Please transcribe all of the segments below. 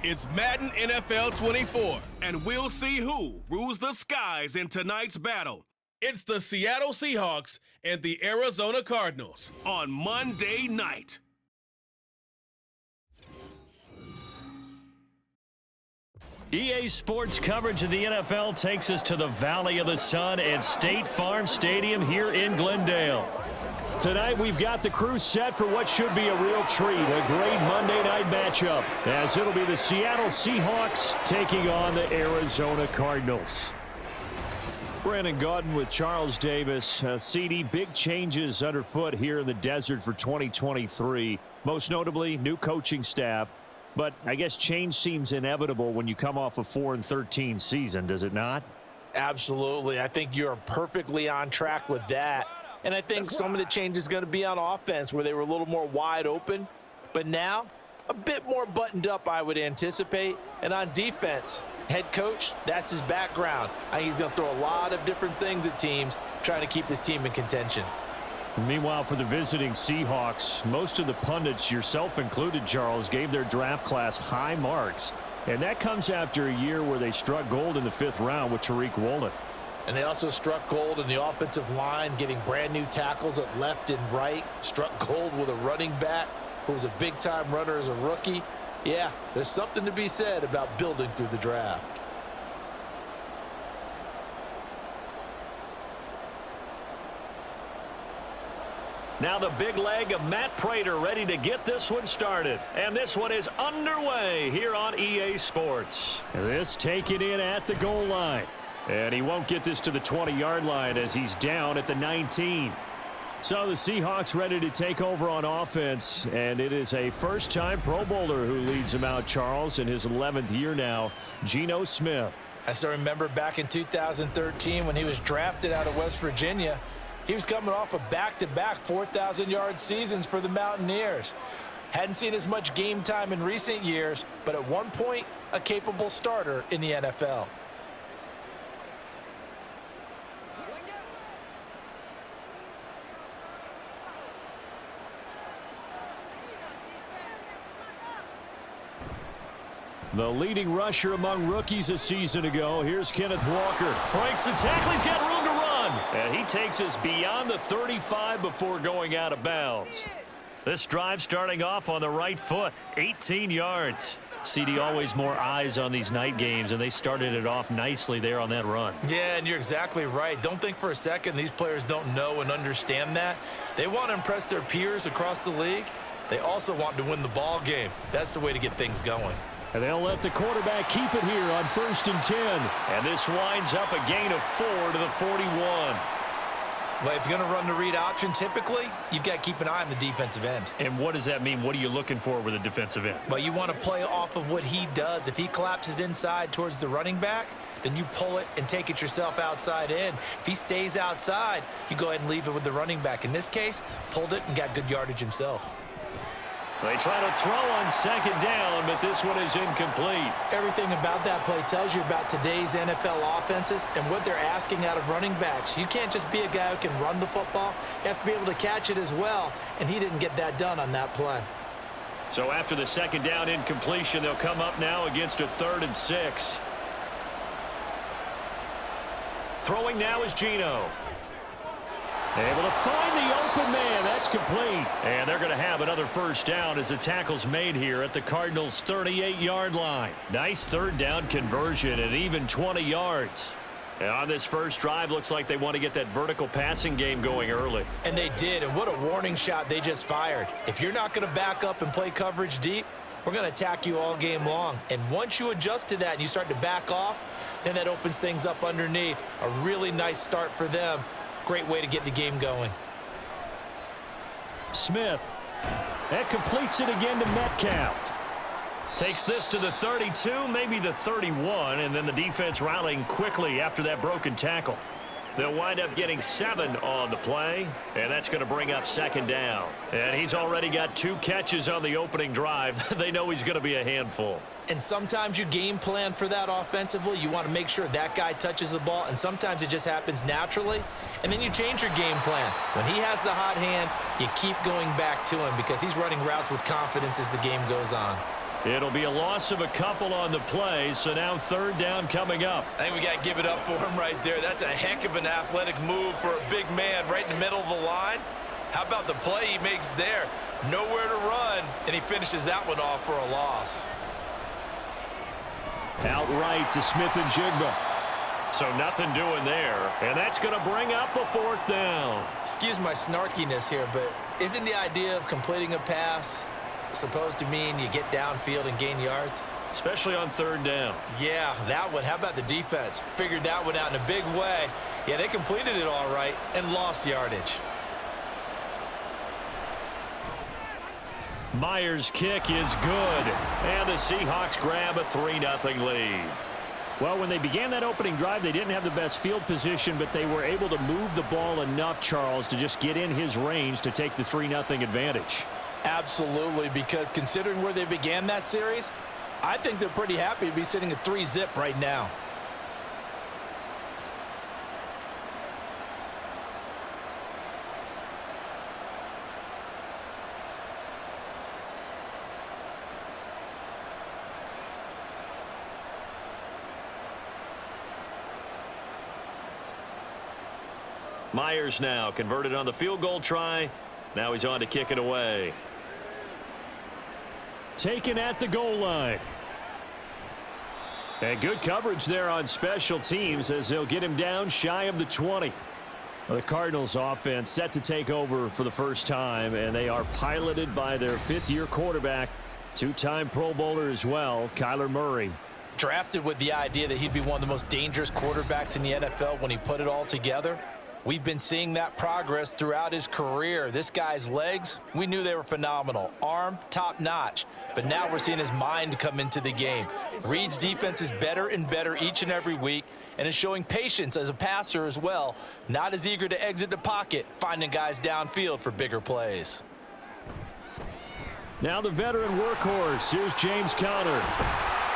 It's Madden NFL 24, and we'll see who rules the skies in tonight's battle. It's the Seattle Seahawks and the Arizona Cardinals on Monday night. EA Sports coverage of the NFL takes us to the Valley of the Sun at State Farm Stadium here in Glendale. Tonight, we've got the crew set for what should be a real treat, a great Monday night matchup, as it'll be the Seattle Seahawks taking on the Arizona Cardinals. Brandon Gaudin with Charles Davis. CD, big changes underfoot here in the desert for 2023. Most notably, new coaching staff. But I guess change seems inevitable when you come off a 4-13 season, does it not? Absolutely. I think you're perfectly on track with that. And I think some of the change is going to be on offense where they were a little more wide open. But now, a bit more buttoned up, I would anticipate. And on defense, head coach, that's his background. I think he's going to throw a lot of different things at teams, trying to keep his team in contention. Meanwhile, for the visiting Seahawks, most of the pundits, yourself included, Charles, gave their draft class high marks. And that comes after a year where they struck gold in the 5th round with Tariq Woolen. And they also struck gold in the offensive line, getting brand new tackles at left and right. Struck gold with a running back who was a big-time runner as a rookie. Yeah, there's something to be said about building through the draft. Now the big leg of Matt Prater ready to get this one started. And this one is underway here on EA Sports. This taken in at the goal line. And he won't get this to the 20-yard line as he's down at the 19. So the Seahawks ready to take over on offense. And it is a first-time Pro Bowler who leads them out, Charles, in his 11th year now, Geno Smith. I still remember back in 2013 when he was drafted out of West Virginia. He was coming off of back-to-back 4,000-yard seasons for the Mountaineers. Hadn't seen as much game time in recent years, but at one point, a capable starter in the NFL. The leading rusher among rookies a season ago. Here's Kenneth Walker. Breaks the tackle. He's got room to run. And he takes us beyond the 35 before going out of bounds. This drive starting off on the right foot. 18 yards. CD, always more eyes on these night games, and they started it off nicely there on that run. Yeah, and you're exactly right. Don't think for a second these players don't know and understand that. They want to impress their peers across the league. They also want to win the ball game. That's the way to get things going. And they'll let the quarterback keep it here on 1st and 10. And this winds up a gain of 4 to the 41. Well, if you're going to run the read option, typically, you've got to keep an eye on the defensive end. And what does that mean? What are you looking for with a defensive end? Well, you want to play off of what he does. If he collapses inside towards the running back, then you pull it and take it yourself outside in. If he stays outside, you go ahead and leave it with the running back. In this case, pulled it and got good yardage himself. They try to throw on 2nd down, but this one is incomplete. Everything about that play tells you about today's NFL offenses and what they're asking out of running backs. You can't just be a guy who can run the football. You have to be able to catch it as well, and he didn't get that done on that play. So after the 2nd down incompletion, they'll come up now against a 3rd and 6. Throwing now is Geno. Able to find the open man. That's complete. And they're going to have another first down as the tackle's made here at the Cardinals' 38-yard line. Nice 3rd down conversion and even 20 yards. And on this first drive, looks like they want to get that vertical passing game going early. And they did, and what a warning shot they just fired. If you're not going to back up and play coverage deep, we're going to attack you all game long. And once you adjust to that and you start to back off, then that opens things up underneath. A really nice start for them. Great way to get the game going. Smith. That completes it again to Metcalf. Takes this to the 32, maybe the 31, and then the defense rallying quickly after that broken tackle. They'll wind up getting 7 on the play, and that's going to bring up 2nd down. And he's already got 2 catches on the opening drive. They know he's going to be a handful. And sometimes you game plan for that offensively. You want to make sure that guy touches the ball, and sometimes it just happens naturally. And then you change your game plan. When he has the hot hand, you keep going back to him because he's running routes with confidence as the game goes on. It'll be a loss of a couple on the play, so now third down coming up. I think we got to give it up for him right there. That's a heck of an athletic move for a big man right in the middle of the line. How about the play he makes there? Nowhere to run, and he finishes that one off for a loss. Outright to Smith and Jigba. So nothing doing there, and that's going to bring up a fourth down. Excuse my snarkiness here, but isn't the idea of completing a pass supposed to mean you get downfield and gain yards? Especially on third down. Yeah, that one. How about the defense? Figured that one out in a big way. Yeah, they completed it all right and lost yardage. Myers' kick is good, and the Seahawks grab a 3-0 lead. Well, when they began that opening drive, they didn't have the best field position, but they were able to move the ball enough, Charles, to just get in his range to take the 3-0 advantage. Absolutely, because considering where they began that series, I think they're pretty happy to be sitting at 3-0 right now. Myers now converted on the field goal try. Now he's on to kick it away. Taken at the goal line. And good coverage there on special teams as they'll get him down shy of the 20. Well, the Cardinals offense set to take over for the first time, and they are piloted by their fifth-year quarterback, two-time Pro Bowler as well, Kyler Murray. Drafted with the idea that he'd be one of the most dangerous quarterbacks in the NFL when he put it all together. We've been seeing that progress throughout his career. This guy's legs, we knew they were phenomenal. Arm, top-notch. But now we're seeing his mind come into the game. Reed's defense is better and better each and every week, and is showing patience as a passer as well. Not as eager to exit the pocket, finding guys downfield for bigger plays. Now the veteran workhorse. Here's James Conner.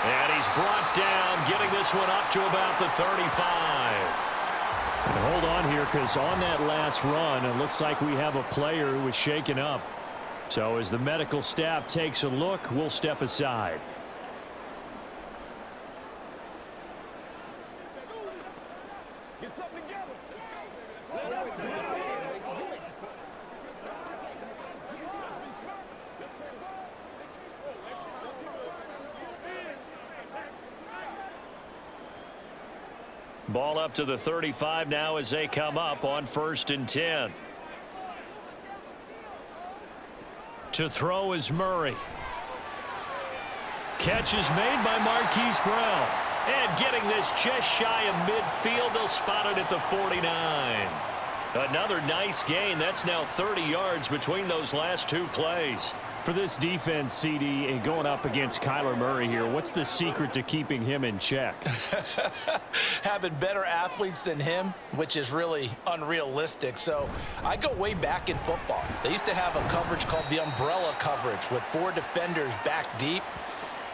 And he's brought down, getting this one up to about the 35. And hold on here, because on that last run, it looks like we have a player who was shaken up. So as the medical staff takes a look, we'll step aside. Get something together. Ball up to the 35 now as they come up on 1st and 10. To throw is Murray. Catch is made by Marquise Brown. And getting this just shy of midfield, they'll spot it at the 49. Another nice gain. That's now 30 yards between those last two plays. For this defense, CD, and going up against Kyler Murray here, what's the secret to keeping him in check? Having better athletes than him, which is really unrealistic. So I go way back in football. They used to have a coverage called the umbrella coverage with 4 defenders back deep.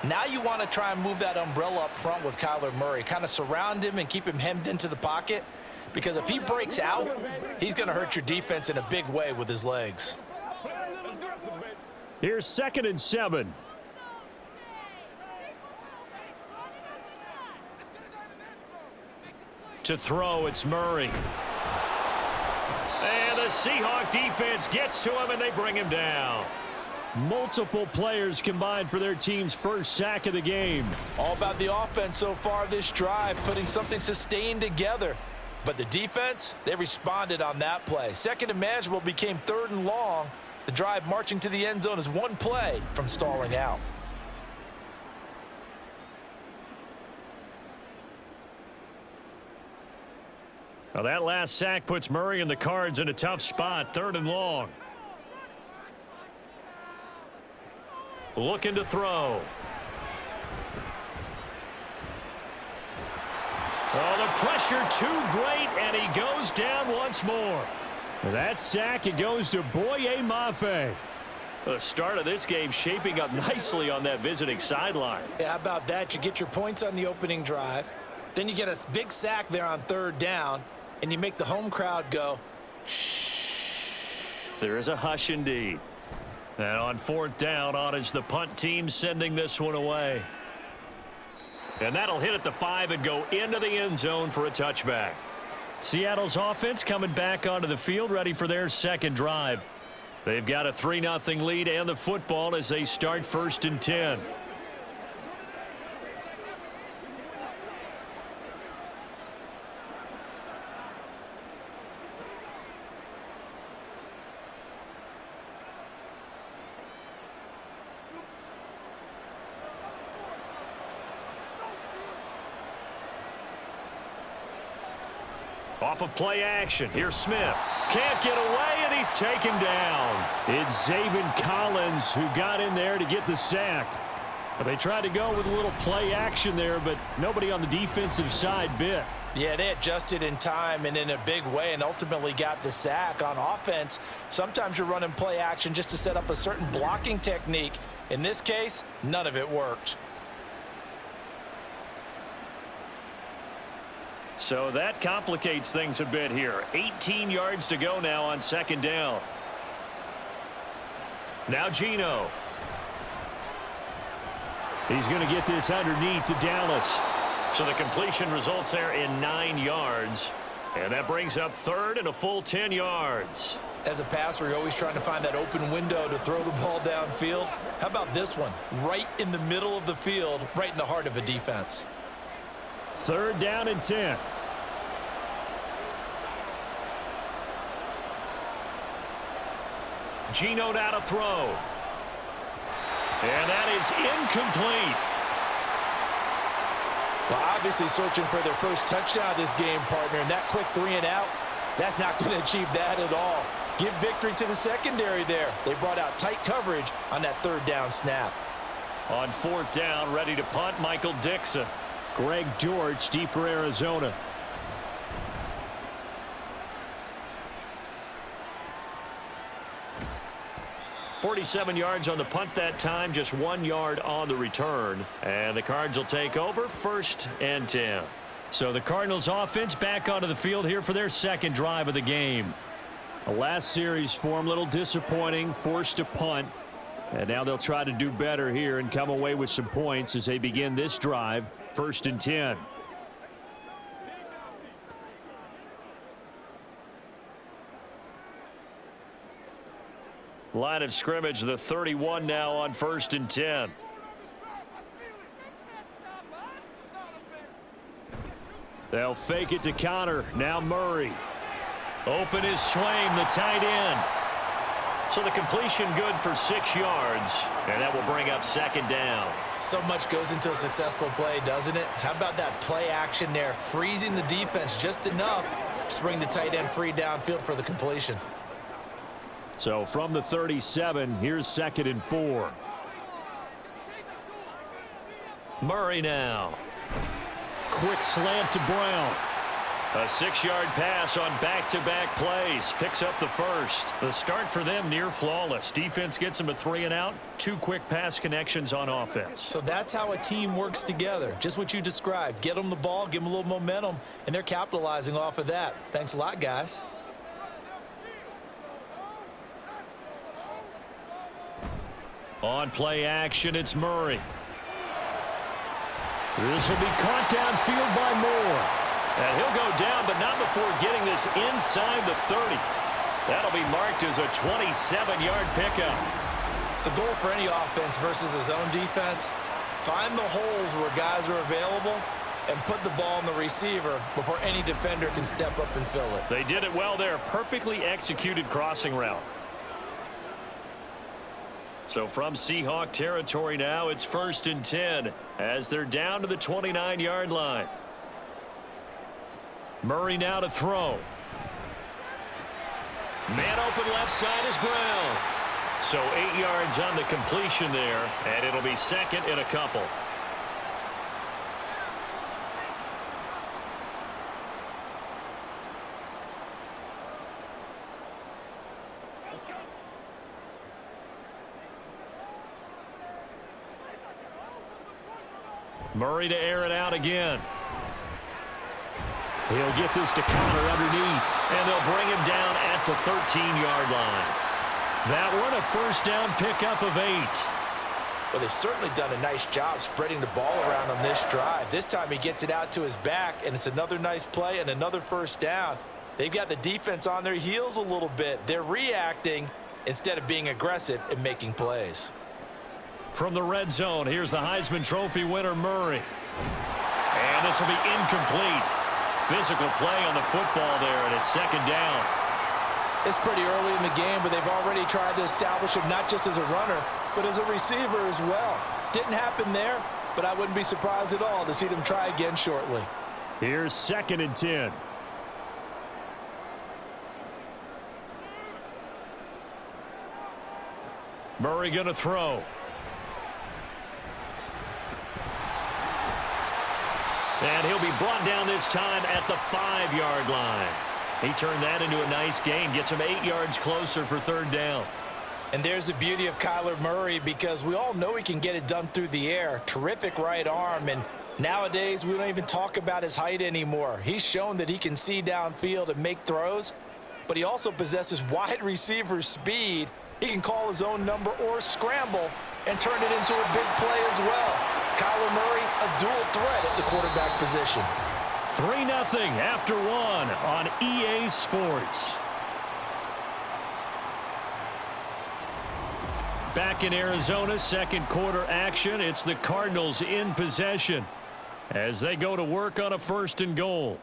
Now you want to try and move that umbrella up front with Kyler Murray, kind of surround him and keep him hemmed into the pocket, because if he breaks out, he's going to hurt your defense in a big way with his legs. Here's 2nd and 7. To throw, it's Murray. And the Seahawk defense gets to him, and they bring him down. Multiple players combined for their team's first sack of the game. All about the offense so far this drive, putting something sustained together. But the defense, they responded on that play. 2nd and manageable became 3rd and long. The drive marching to the end zone is one play from stalling out. Now that last sack puts Murray and the Cards in a tough spot, 3rd and long. Looking to throw. Oh, the pressure too great, and he goes down once more. That sack, it goes to Boye Mafe. The start of this game shaping up nicely on that visiting sideline. Yeah, how about that? You get your points on the opening drive. Then you get a big sack there on 3rd down, and you make the home crowd go, shh. There is a hush indeed. And on 4th down, on is the punt team sending this one away. And that'll hit at the 5 and go into the end zone for a touchback. Seattle's offense coming back onto the field, ready for their second drive. They've got a 3-0 lead and the football as they start 1st and 10. Off of play action. Here's Smith. Can't get away, and he's taken down. It's Zaven Collins who got in there to get the sack. They tried to go with a little play action there, but nobody on the defensive side bit. Yeah, they adjusted in time and in a big way and ultimately got the sack. On offense, sometimes you're running play action just to set up a certain blocking technique. In this case, none of it worked. So that complicates things a bit here. 18 yards to go now on 2nd down. Now Geno. He's going to get this underneath to Dallas. So the completion results there in 9 yards. And that brings up 3rd and a full 10 yards. As a passer, you're always trying to find that open window to throw the ball downfield. How about this one? Right in the middle of the field, right in the heart of a defense. 3rd down and 10. Geno now to throw. And that is incomplete. Well, obviously searching for their first touchdown this game, partner, and that quick 3 and out, that's not going to achieve that at all. Give victory to the secondary there. They brought out tight coverage on that 3rd down snap. On 4th down, ready to punt, Michael Dixon. Greg George deep for Arizona. .47 yards on the punt that time, just 1 yard on the return. And the Cards will take over 1st and 10. So the Cardinals offense back onto the field here for their second drive of the game. The last series for them, a little disappointing, forced to punt. And now they'll try to do better here and come away with some points as they begin this drive, 1st and 10. Line of scrimmage, the 31 now on 1st and 10. They'll fake it to Connor. Now Murray. Open is Swaim, the tight end. So the completion good for 6 yards, and that will bring up 2nd down. So much goes into a successful play, doesn't it? How about that play action there, freezing the defense just enough to bring the tight end free downfield for the completion. So from the 37, here's 2nd and 4. Murray now. Quick slant to Brown. A 6-yard pass on back-to-back plays. Picks up the 1st. The start for them near flawless. Defense gets them a 3 and out. 2 quick pass connections on offense. So that's how a team works together. Just what you described. Get them the ball, give them a little momentum, and they're capitalizing off of that. Thanks a lot, guys. On play action, it's Murray. This will be caught downfield by Moore. And he'll go down, but not before getting this inside the 30. That'll be marked as a 27-yard pickup. The goal for any offense versus a zone defense, find the holes where guys are available and put the ball on the receiver before any defender can step up and fill it. They did it well there. Perfectly executed crossing route. So from Seahawk territory now, it's 1st and 10 as they're down to the 29-yard line. Murray now to throw. Man open left side is Brown. So 8 yards on the completion there, and it'll be 2nd and a couple. Murray to air it out again. He'll get this to Connor underneath. And they'll bring him down at the 13-yard line. That one a first down pickup of 8. Well, they've certainly done a nice job spreading the ball around on this drive. This time he gets it out to his back, and it's another nice play and another first down. They've got the defense on their heels a little bit. They're reacting instead of being aggressive and making plays. From the red zone, here's the Heisman Trophy winner, Murray. And this will be incomplete. Physical play on the football there, and it's second down. It's pretty early in the game, but they've already tried to establish him not just as a runner, but as a receiver as well. Didn't happen there, but I wouldn't be surprised at all to see them try again shortly. Here's 2nd and 10. Murray going to throw. And he'll be brought down this time at the 5-yard line. He turned that into a nice gain, gets him 8 yards closer for third down. And there's the beauty of Kyler Murray, because we all know he can get it done through the air. Terrific right arm, and nowadays we don't even talk about his height anymore. He's shown that he can see downfield and make throws, but he also possesses wide receiver speed. He can call his own number or scramble and turn it into a big play as well. Kyler Murray, a dual threat at the quarterback position. 3-0 after 1 on EA Sports. Back in Arizona, second quarter action. It's the Cardinals in possession as they go to work on a 1st and goal.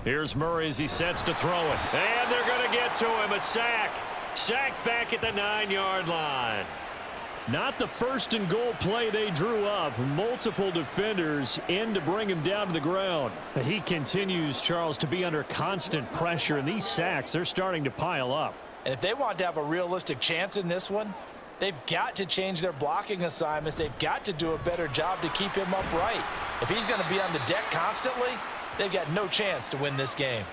Here's Murray as he sets to throw it. And they're going to get to him. A sack. Sacked back at the 9-yard line. Not the 1st and goal play they drew up. Multiple defenders in to bring him down to the ground. He continues, Charles, to be under constant pressure. And these sacks, they're starting to pile up. And if they want to have a realistic chance in this one, they've got to change their blocking assignments. They've got to do a better job to keep him upright. If he's going to be on the deck constantly, they've got no chance to win this game.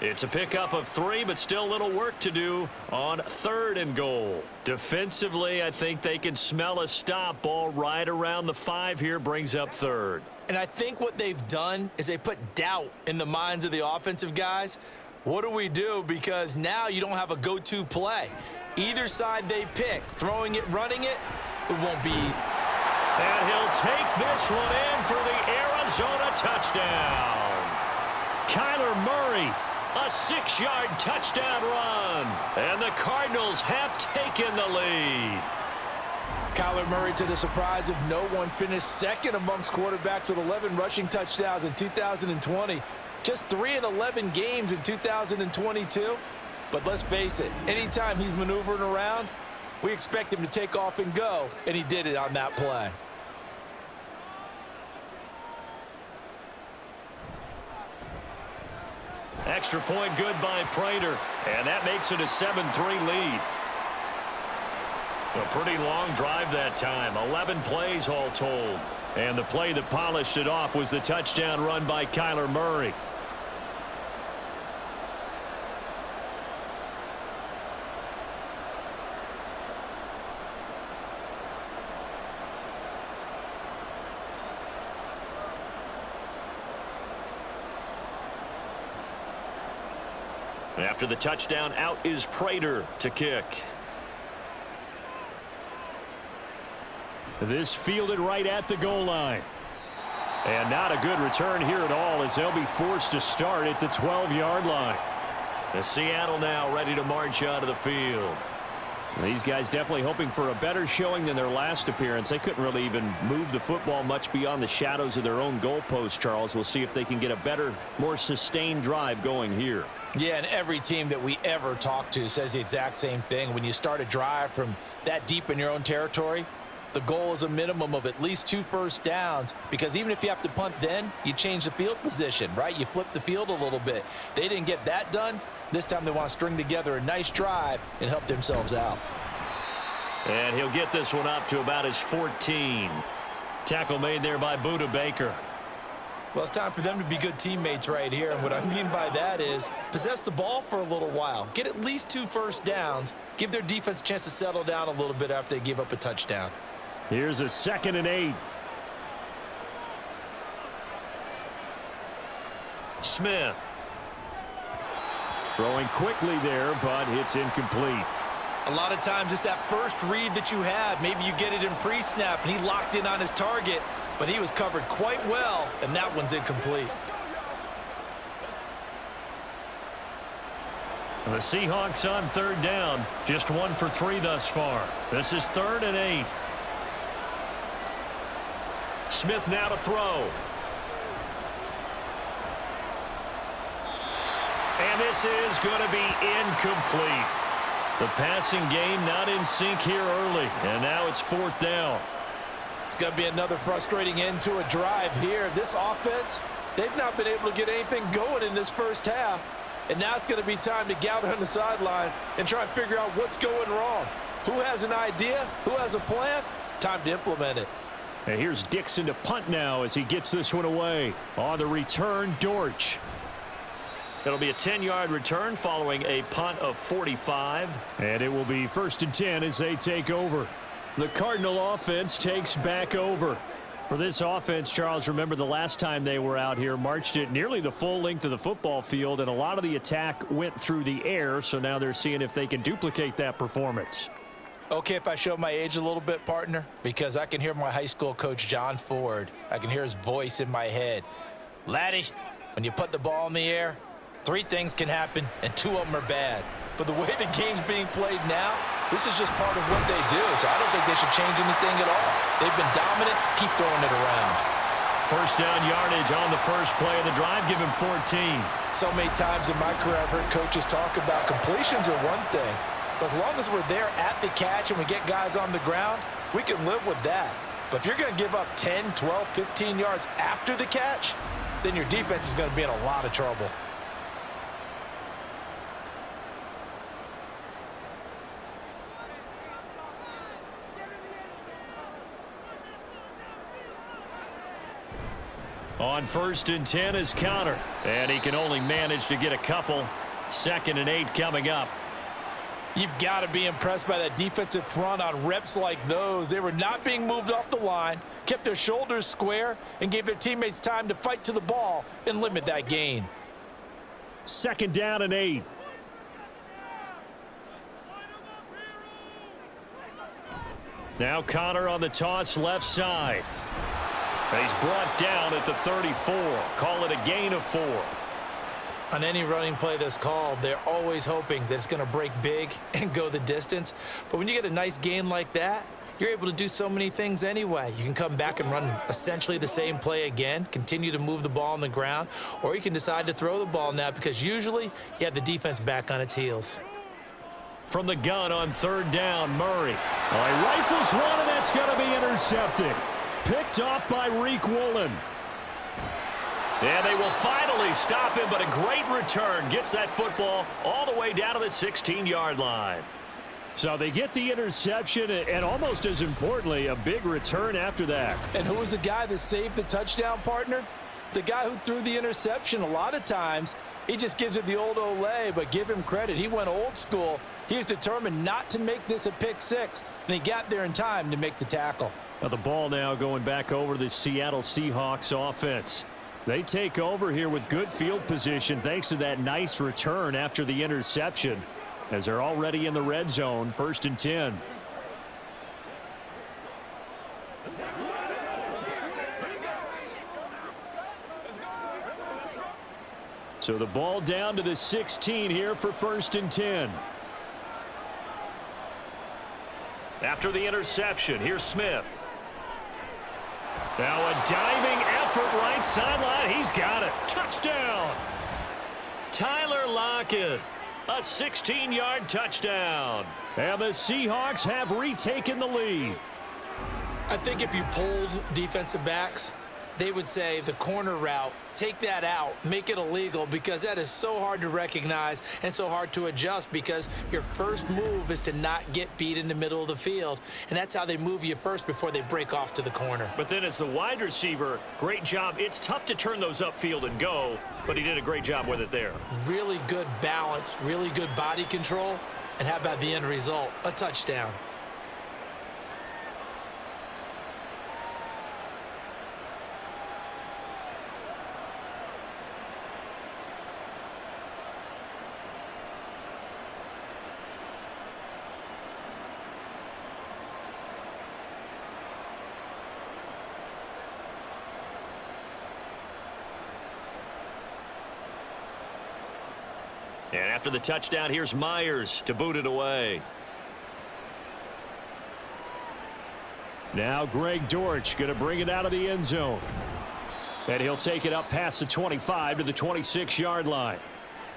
It's a pickup of 3, but still a little work to do on 3rd and goal. Defensively, I think they can smell a stop. Ball right around the 5 here, brings up 3rd. And I think what they've done is they put doubt in the minds of the offensive guys. What do we do? Because now you don't have a go-to play. Either side they pick, throwing it, running it, it won't be. And he'll take this one in for the Arizona touchdown. Kyler Murray, a 6-yard touchdown run. And the Cardinals have taken the lead. Kyler Murray, to the surprise of no one, finished second amongst quarterbacks with 11 rushing touchdowns in 2020. Just 3 in 11 games in 2022. But let's face it, anytime he's maneuvering around, we expect him to take off and go, and he did it on that play. Extra point good by Prater, and that makes it a 7-3 lead. A pretty long drive that time, 11 plays all told. And the play that polished it off was the touchdown run by Kyler Murray. After the touchdown, out is Prater to kick. This fielded right at the goal line. And not a good return here at all, as they'll be forced to start at the 12-yard line. The Seattle now ready to march out of the field. These guys definitely hoping for a better showing than their last appearance. They couldn't really even move the football much beyond the shadows of their own goalpost, Charles. We'll see if they can get a better, more sustained drive going here. Yeah, and every team that we ever talk to says the exact same thing. When you start a drive from that deep in your own territory, the goal is a minimum of at least 2 first downs, because even if you have to punt then, you change the field position, right? You flip the field a little bit. They didn't get that done. This time they want to string together a nice drive and help themselves out. And he'll get this one up to about his 14. Tackle made there by Buda Baker. Well, it's time for them to be good teammates right here. And what I mean by that is possess the ball for a little while. Get at least 2 first downs. give their defense a chance to settle down a little bit after they give up a touchdown. Here's a 2nd and 8. Smith. Throwing quickly there, but it's incomplete. A lot of times it's that first read that you have. Maybe you get it in pre-snap, and he locked in on his target, but he was covered quite well, and that one's incomplete. The Seahawks on 3rd down. Just 1 for 3 thus far. This is 3rd and 8. Smith now to throw. And this is going to be incomplete. The passing game not in sync here early. And now it's 4th down. It's going to be another frustrating end to a drive here. This offense, they've not been able to get anything going in this first half. And now it's going to be time to gather on the sidelines and try and figure out what's going wrong. Who has an idea? Who has a plan? Time to implement it. And here's Dixon to punt now as he gets this one away. On the return, Dortch. It'll be a 10-yard return following a punt of 45. And it will be 1st and 10 as they take over. The Cardinal offense takes back over. For this offense, Charles, remember the last time they were out here, marched it nearly the full length of the football field, and a lot of the attack went through the air, so now they're seeing if they can duplicate that performance. Okay, if I show my age a little bit, partner, because I can hear my high school coach, John Ford. I can hear his voice in my head. Laddie, when you put the ball in the air, 3 things can happen, and 2 of them are bad. But the way the game's being played now, this is just part of what they do, so I don't think they should change anything at all. They've been dominant. Keep throwing it around. 1st down yardage on the first play of the drive. Give him 14. So many times in my career, I've heard coaches talk about completions are one thing, but as long as we're there at the catch and we get guys on the ground, we can live with that. But if you're going to give up 10, 12, 15 yards after the catch, then your defense is going to be in a lot of trouble. On 1st and 10 is Connor. And he can only manage to get a couple. 2nd and 8 coming up. You've got to be impressed by that defensive front on reps like those. They were not being moved off the line, kept their shoulders square, and gave their teammates time to fight to the ball and limit that gain. 2nd down and 8. Now Connor on the toss left side. He's brought down at the 34. Call it a gain of 4. On any running play that's called, they're always hoping that it's going to break big and go the distance. But when you get a nice gain like that, you're able to do so many things anyway. You can come back and run essentially the same play again, continue to move the ball on the ground, or you can decide to throw the ball now because usually you have the defense back on its heels. From the gun on 3rd down, Murray. He rifles one, and that's going to be intercepted. Picked off by Reek Woolen. And they will finally stop him, but a great return gets that football all the way down to the 16-yard line. So they get the interception, and almost as importantly, a big return after that. And who was the guy that saved the touchdown, partner? The guy who threw the interception. A lot of times, he just gives it the old Olay, but give him credit. He went old school. He was determined not to make this a pick 6, and he got there in time to make the tackle. Now the ball now going back over to the Seattle Seahawks offense. They take over here with good field position thanks to that nice return after the interception, as they're already in the red zone, 1st and 10. So the ball down to the 16 here for 1st and 10. After the interception, here's Smith. Now a diving effort right sideline. He's got it. Touchdown. Tyler Lockett. A 16-yard touchdown. And the Seahawks have retaken the lead. I think if you polled defensive backs, they would say the corner route, take that out, make it illegal, because that is so hard to recognize and so hard to adjust because your first move is to not get beat in the middle of the field, and that's how they move you first before they break off to the corner. But then as the wide receiver, great job. It's tough to turn those upfield and go, but he did a great job with it there. Really good balance, really good body control. And how about the end result? A touchdown. And after the touchdown, here's Myers to boot it away. Now Greg Dortch going to bring it out of the end zone. And he'll take it up past the 25 to the 26-yard line.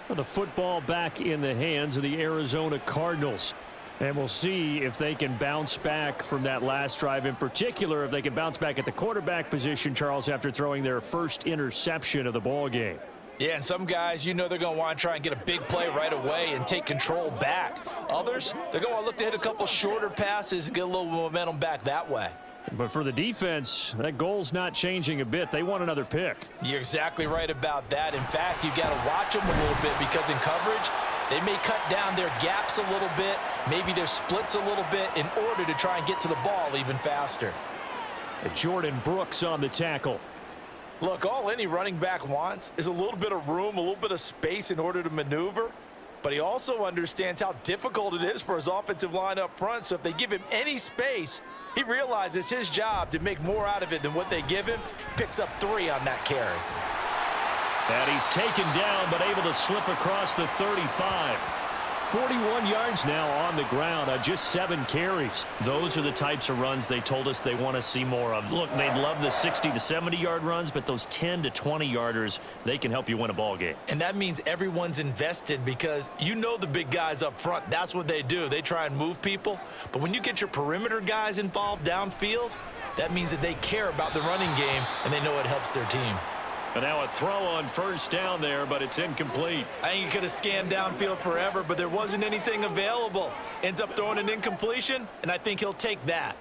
The football back in the hands of the Arizona Cardinals. And we'll see if they can bounce back from that last drive, in particular if they can bounce back at the quarterback position, Charles, after throwing their first interception of the ball game. Yeah, and some guys, you know they're going to want to try and get a big play right away and take control back. Others, they're going to look to hit a couple shorter passes and get a little momentum back that way. But for the defense, that goal's not changing a bit. They want another pick. You're exactly right about that. In fact, you got to watch them a little bit because in coverage, they may cut down their gaps a little bit, maybe their splits a little bit in order to try and get to the ball even faster. Jordan Brooks on the tackle. Look, all any running back wants is a little bit of room, a little bit of space in order to maneuver. But he also understands how difficult it is for his offensive line up front. So if they give him any space, he realizes his job to make more out of it than what they give him. Picks up 3 on that carry. And he's taken down, but able to slip across the 35. 41 yards now on the ground on just 7 carries. Those are the types of runs they told us they want to see more of. Look, they'd love the 60 to 70-yard runs, but those 10 to 20-yarders, they can help you win a ball game. And that means everyone's invested because you know the big guys up front, that's what they do. They try and move people. But when you get your perimeter guys involved downfield, that means that they care about the running game and they know it helps their team. And now a throw on first down there, but it's incomplete. I think he could have scanned downfield forever, but there wasn't anything available. Ends up throwing an incompletion, and I think he'll take that.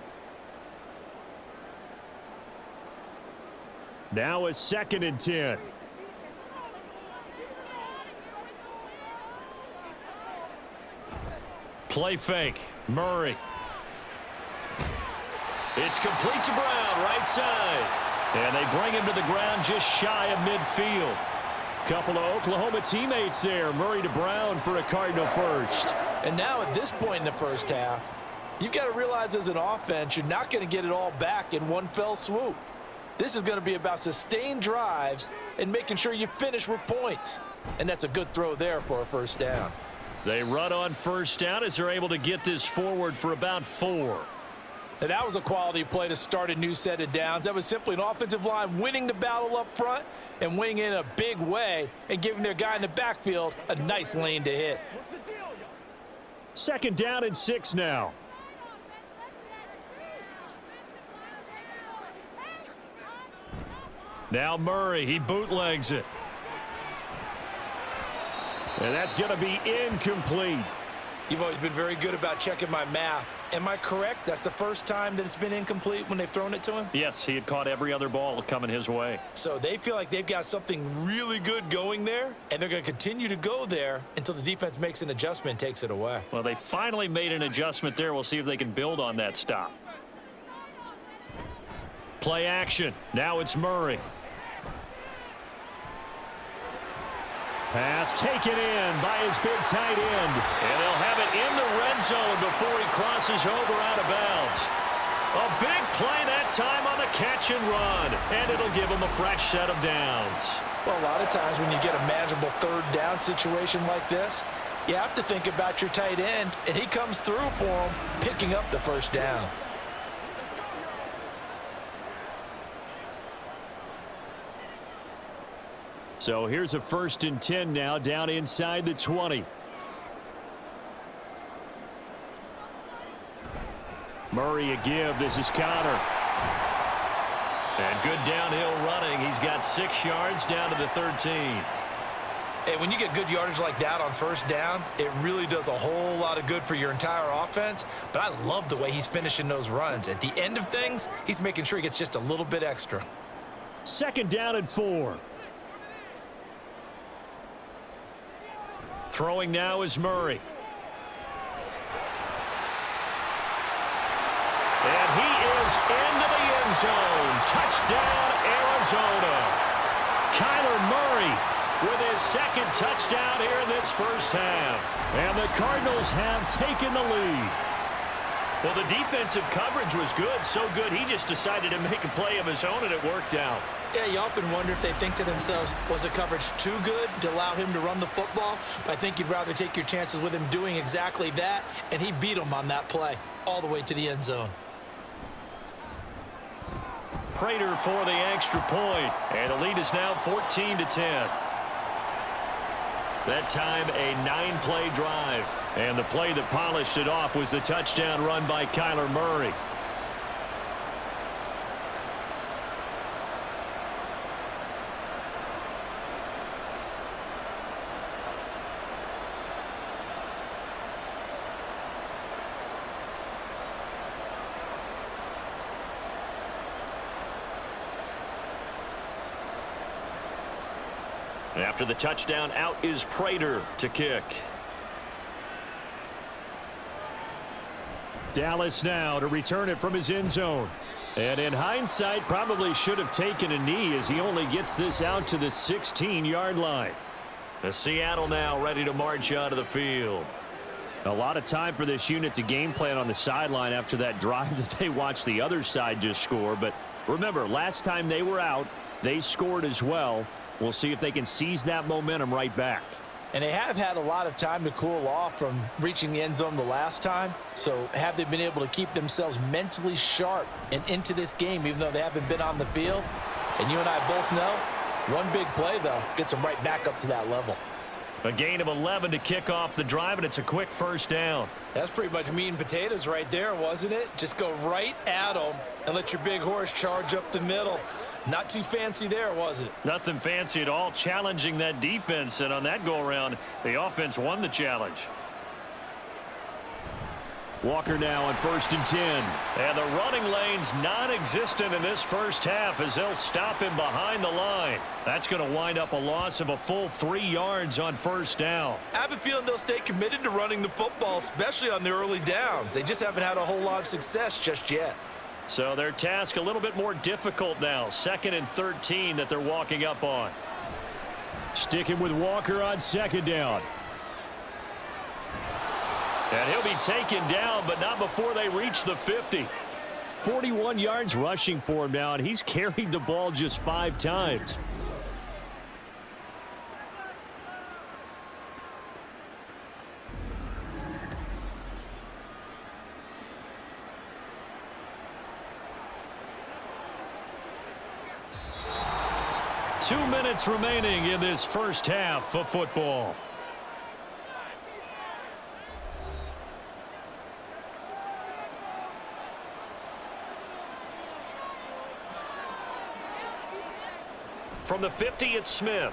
Now a 2nd and 10. Play fake. Murray. It's complete to Brown, right side. And they bring him to the ground just shy of midfield. Couple of Oklahoma teammates there. Murray to Brown for a Cardinal first. And now at this point in the first half, you've got to realize as an offense, you're not going to get it all back in one fell swoop. This is going to be about sustained drives and making sure you finish with points. And that's a good throw there for a first down. They run on first down as they're able to get this forward for about 4. And that was a quality play to start a new set of downs. That was simply an offensive line winning the battle up front and winning in a big way and giving their guy in the backfield a nice lane to hit. 2nd down and 6 now. Now Murray, he bootlegs it. And that's going to be incomplete. You've always been very good about checking my math. Am I correct? That's the first time that it's been incomplete when they've thrown it to him? Yes, he had caught every other ball coming his way. So they feel like they've got something really good going there, and they're going to continue to go there until the defense makes an adjustment and takes it away. Well, they finally made an adjustment there. We'll see if they can build on that stop. Play action. Now it's Murray. Pass taken in by his big tight end. And they'll have it in the red zone before he crosses over out of bounds. A big play that time on the catch and run. And it'll give him a fresh set of downs. Well, a lot of times when you get a manageable 3rd down situation like this, you have to think about your tight end, and he comes through for him, picking up the first down. So here's a 1st and 10 now down inside the 20. Murray a give. This is Connor. And good downhill running. He's got 6 yards down to the 13. Hey, when you get good yardage like that on first down, it really does a whole lot of good for your entire offense. But I love the way he's finishing those runs. At the end of things, he's making sure he gets just a little bit extra. 2nd down and 4. Throwing now is Murray. goes into the end zone. Touchdown, Arizona. Kyler Murray with his second touchdown here in this first half. And the Cardinals have taken the lead. Well, the defensive coverage was good, so good he just decided to make a play of his own, and it worked out. Yeah, you often wonder if they think to themselves, was the coverage too good to allow him to run the football? But I think you'd rather take your chances with him doing exactly that, and he beat him on that play all the way to the end zone. Prater for the extra point, and the lead is now 14-10. That time, a 9-play drive. And the play that polished it off was the touchdown run by Kyler Murray. After the touchdown, out is Prater to kick. Dallas now to return it from his end zone. And in hindsight, probably should have taken a knee as he only gets this out to the 16-yard line. The Seattle now ready to march out of the field. A lot of time for this unit to game plan on the sideline after that drive that they watched the other side just score. But remember, last time they were out, they scored as well. We'll see if they can seize that momentum right back. And they have had a lot of time to cool off from reaching the end zone the last time. So have they been able to keep themselves mentally sharp and into this game, even though they haven't been on the field? And you and I both know, one big play, though, gets them right back up to that level. A gain of 11 to kick off the drive, and it's a quick first down. That's pretty much meat and potatoes right there, wasn't it? Just go right at them and let your big horse charge up the middle. Not too fancy there, was it? Nothing fancy at all, challenging that defense, and on that go-around, the offense won the challenge. Walker now on 1st and 10. And the running lane's non-existent in this first half as they'll stop him behind the line. That's going to wind up a loss of a full 3 yards on first down. I have a feeling they'll stay committed to running the football, especially on the early downs. They just haven't had a whole lot of success just yet. So their task a little bit more difficult now. 2nd and 13 that they're walking up on. Sticking with Walker on 2nd down. And he'll be taken down, but not before they reach the 50. 41 yards rushing for him now, and he's carried the ball just 5 times. Two minutes remaining in this first half of football. From the 50, it's Smith.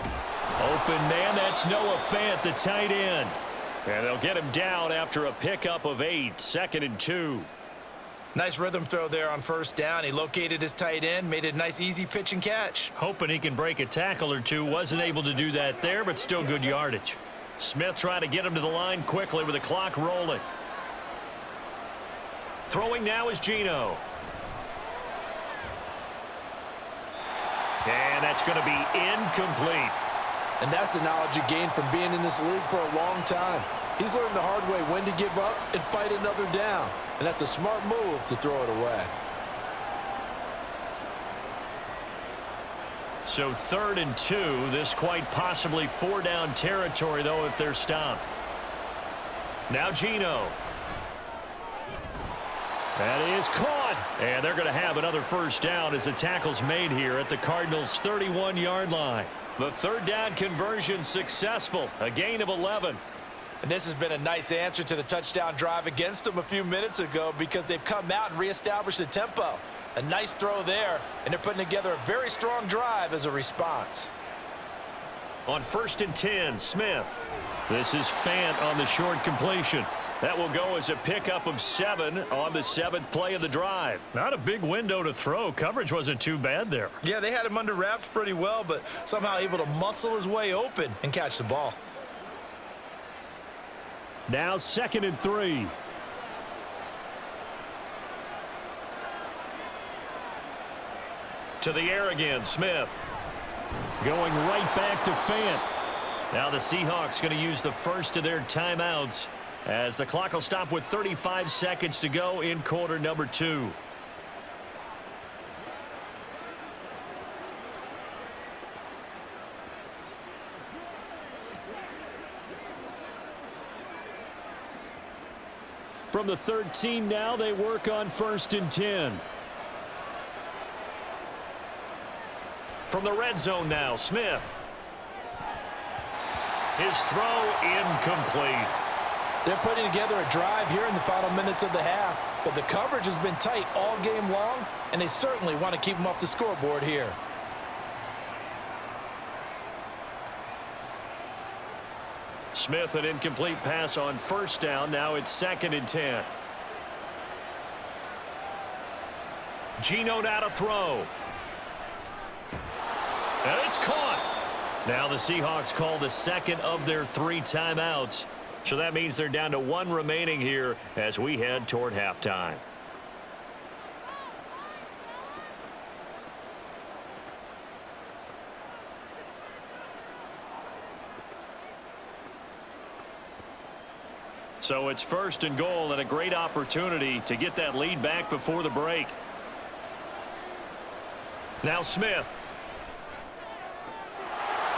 Open man, that's Noah Fant, the tight end. And they'll get him down after a pickup of 8, 2nd and 2. Nice rhythm throw there on first down. He located his tight end, made it a nice easy pitch and catch. Hoping he can break a tackle or two. Wasn't able to do that there, but still good yardage. Smith trying to get him to the line quickly with the clock rolling. Throwing now is Geno. And that's going to be incomplete. And that's the knowledge you gain from being in this league for a long time. He's learned the hard way when to give up and fight another down. And that's a smart move to throw it away. So 3rd and 2. This quite possibly 4-down territory, though, if they're stopped. Now Geno. That is caught. And they're going to have another first down as the tackle's made here at the Cardinals' 31-yard line. The 3rd down conversion successful. A gain of 11. And this has been a nice answer to the touchdown drive against them a few minutes ago because they've come out and reestablished the tempo. A nice throw there, and they're putting together a very strong drive as a response. On 1st and 10, Smith. This is Fant on the short completion. That will go as a pickup of 7 on the 7th play of the drive. Not a big window to throw. Coverage wasn't too bad there. Yeah, they had him under wraps pretty well, but somehow able to muscle his way open and catch the ball. Now 2nd and 3. To the air again, Smith. Going right back to Fant. Now the Seahawks going to use the first of their timeouts as the clock will stop with 35 seconds to go in quarter number 2. From the 13 now, they work on 1st and 10. From the red zone now, Smith. His throw incomplete. They're putting together a drive here in the final minutes of the half, but the coverage has been tight all game long, and they certainly want to keep them off the scoreboard here. Smith, an incomplete pass on 1st down. Now it's 2nd and 10. Geno now to throw. And it's caught. Now the Seahawks call the 2nd of their 3 timeouts. So that means they're down to 1 remaining here as we head toward halftime. So it's 1st and goal and a great opportunity to get that lead back before the break. Now Smith.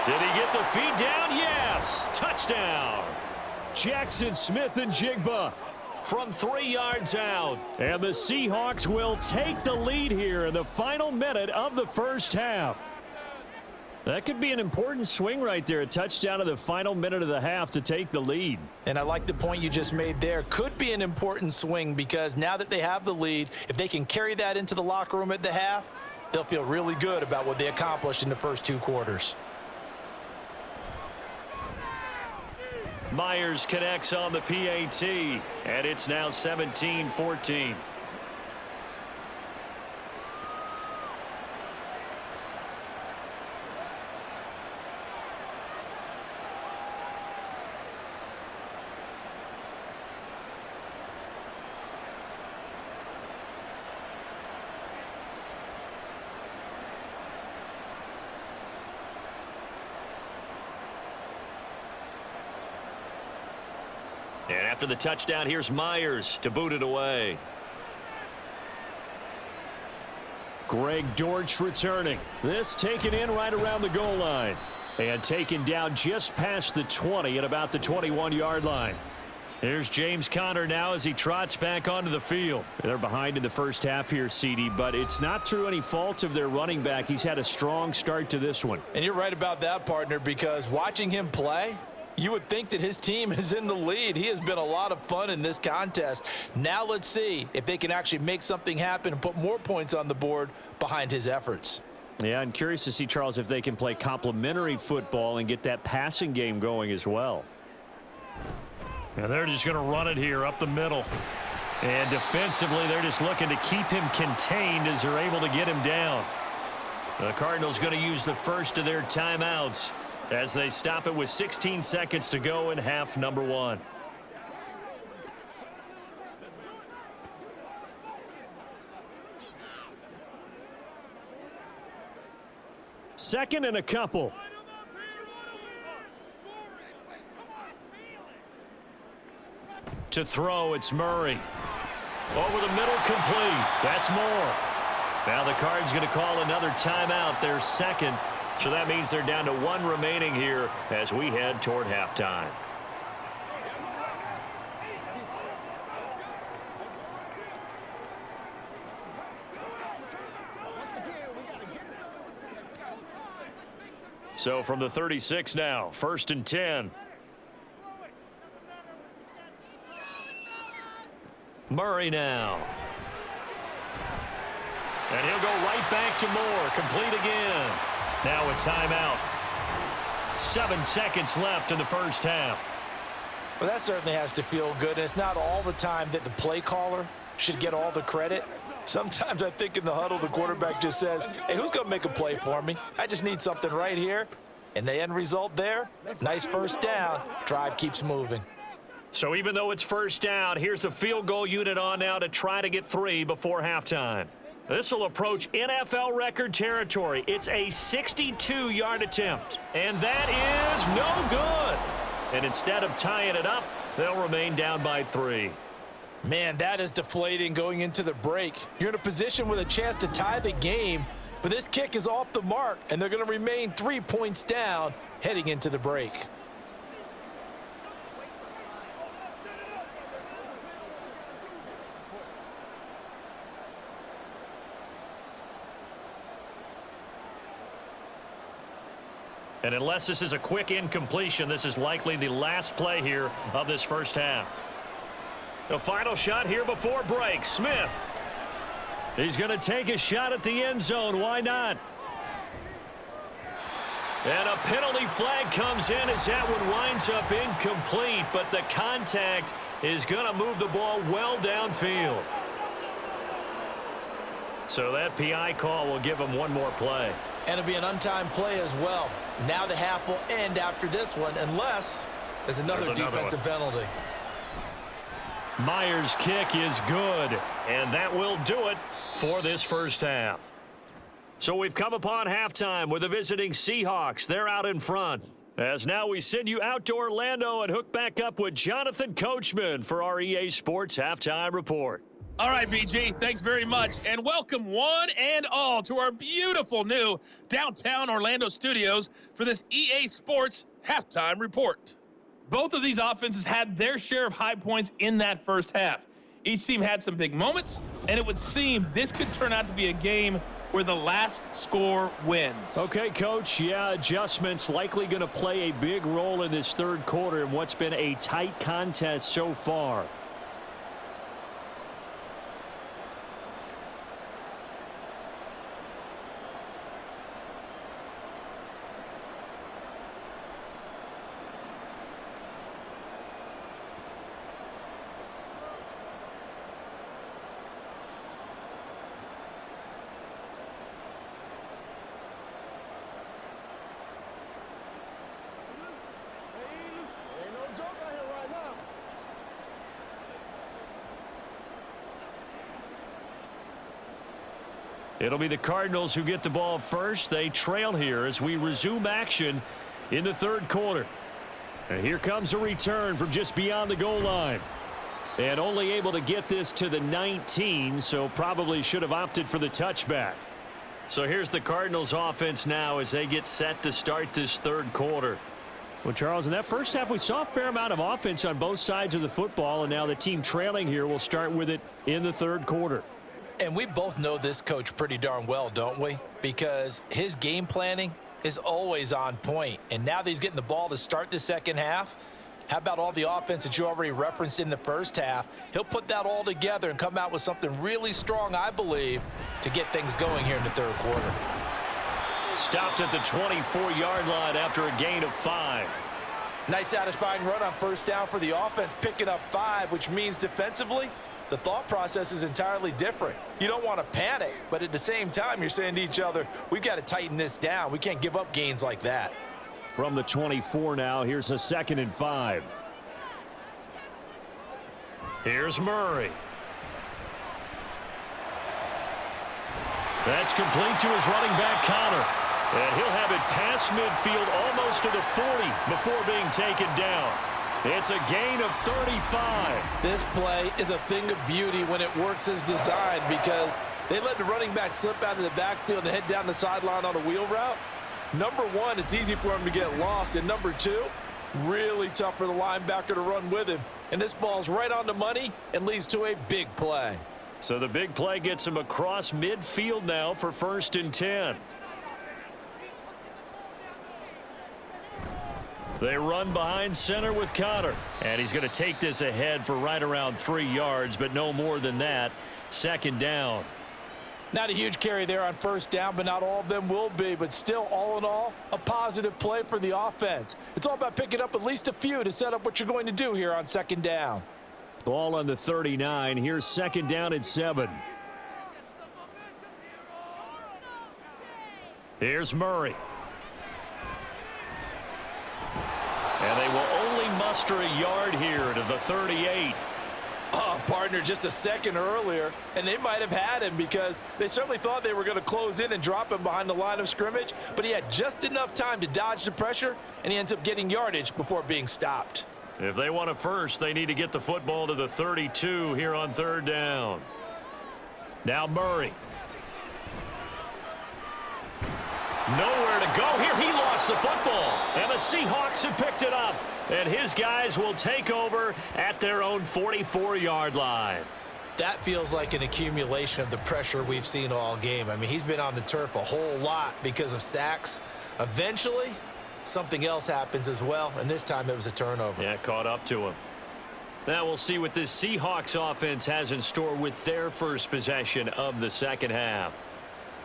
Did he get the feed down? Yes. Touchdown. Jackson Smith and Jigba From 3 yards out. And the Seahawks will take the lead here in the final minute of the 1st half. That could be an important swing right there. A touchdown in the final minute of the half to take the lead. And I like the point you just made there. Could be an important swing because now that they have the lead, if they can carry that into the locker room at the half, they'll feel really good about what they accomplished in the first 2 quarters. Myers connects on the PAT, and it's now 17-14. And after the touchdown, here's Myers to boot it away. Greg Dortch returning. This taken in right around the goal line. And taken down just past the 20 at about the 21-yard line. Here's James Conner now as he trots back onto the field. They're behind in the first half here, CD, but it's not through any fault of their running back. He's had a strong start to this one. And you're right about that, partner, because watching him play, you would think that his team is in the lead. He has been a lot of fun in this contest. Now let's see if they can actually make something happen and put more points on the board behind his efforts. Yeah, I'm curious to see, Charles, if they can play complementary football and get that passing game going as well. And they're just going to run it here up the middle. And defensively, they're just looking to keep him contained as they're able to get him down. The Cardinals going to use the first of their timeouts as they stop it with 16 seconds to go in half number 1. Second and a couple. To throw, it's Murray. Over the middle, complete. That's more. Now the Cards going to call another timeout, their 2nd. So that means they're down to 1 remaining here as we head toward halftime. So from the 36 now, 1st and 10. Murray now. And he'll go right back to Moore. Complete again. Now a timeout. 7 seconds left in the first half. Well, that certainly has to feel good. And it's not all the time that the play caller should get all the credit. Sometimes I think in the huddle, the quarterback just says, hey, who's going to make a play for me? I just need something right here. And the end result there, nice first down. Drive keeps moving. So even though it's first down, here's the field goal unit on now to try to get 3 before halftime. This will approach NFL record territory. It's a 62-yard attempt. And that is no good. And instead of tying it up, they'll remain down by 3. Man, that is deflating going into the break. You're in a position with a chance to tie the game, but this kick is off the mark, and they're going to remain 3 points down heading into the break. And unless this is a quick incompletion, this is likely the last play here of this first half. The final shot here before break. Smith. He's going to take a shot at the end zone. Why not? And a penalty flag comes in as that one winds up incomplete, but the contact is going to move the ball well downfield. So that PI call will give him one more play. And it'll be an untimed play as well. Now the half will end after this one, unless there's another defensive penalty. Myers' kick is good, and that will do it for this first half. So we've come upon halftime with the visiting Seahawks. They're out in front. As now we send you out to Orlando and hook back up with Jonathan Coachman for our EA Sports Halftime Report. All right, BG, thanks very much, and welcome one and all to our beautiful new downtown Orlando studios for this EA Sports Halftime Report. Both of these offenses had their share of high points in that first half. Each team had some big moments, and it would seem this could turn out to be a game where the last score wins. Okay, Coach, yeah, adjustments likely going to play a big role in this third quarter in what's been a tight contest so far. It'll be the Cardinals who get the ball first. They trail here as we resume action in the third quarter. And here comes a return from just beyond the goal line. And only able to get this to the 19, so probably should have opted for the touchback. So here's the Cardinals offense now as they get set to start this third quarter. Well, Charles, in that first half, we saw a fair amount of offense on both sides of the football, and now the team trailing here will start with it in the third quarter. And we both know this coach pretty darn well, don't we? Because his game planning is always on point. And now that he's getting the ball to start the second half, how about all the offense that you already referenced in the first half? He'll put that all together and come out with something really strong, I believe, to get things going here in the third quarter. Stopped at the 24-yard line after a gain of 5. Nice satisfying run on first down for the offense, picking up 5, which means defensively, the thought process is entirely different. You don't want to panic, but at the same time, you're saying to each other, we've got to tighten this down. We can't give up gains like that. From the 24 now, here's a 2nd and 5. Here's Murray. That's complete to his running back, Connor. And he'll have it past midfield almost to the 40 before being taken down. It's a gain of 35. This play is a thing of beauty when it works as designed because they let the running back slip out of the backfield and head down the sideline on a wheel route. Number one, it's easy for him to get lost. And number two, really tough for the linebacker to run with him. And this ball's right on the money and leads to a big play. So the big play gets him across midfield now for 1st and 10. They run behind center with Connor. And he's going to take this ahead for right around 3 yards, but no more than that. 2nd down. Not a huge carry there on first down, but not all of them will be. But still, all in all, a positive play for the offense. It's all about picking up at least a few to set up what you're going to do here on 2nd down. Ball on the 39. Here's 2nd down and 7. Here's Murray. And they will only muster a yard here to the 38. Partner just a second earlier, and they might have had him because they certainly thought they were going to close in and drop him behind the line of scrimmage, but he had just enough time to dodge the pressure, and he ends up getting yardage before being stopped. If they want it first, they need to get the football to the 32 here on 3rd down. Now Murray. Nowhere to go here. He lost the football, and the Seahawks have picked it up. And his guys will take over at their own 44-yard line. That feels like an accumulation of the pressure we've seen all game. I mean, he's been on the turf a whole lot because of sacks. Eventually, something else happens as well, and this time it was a turnover. Yeah, caught up to him. Now we'll see what this Seahawks offense has in store with their first possession of the second half.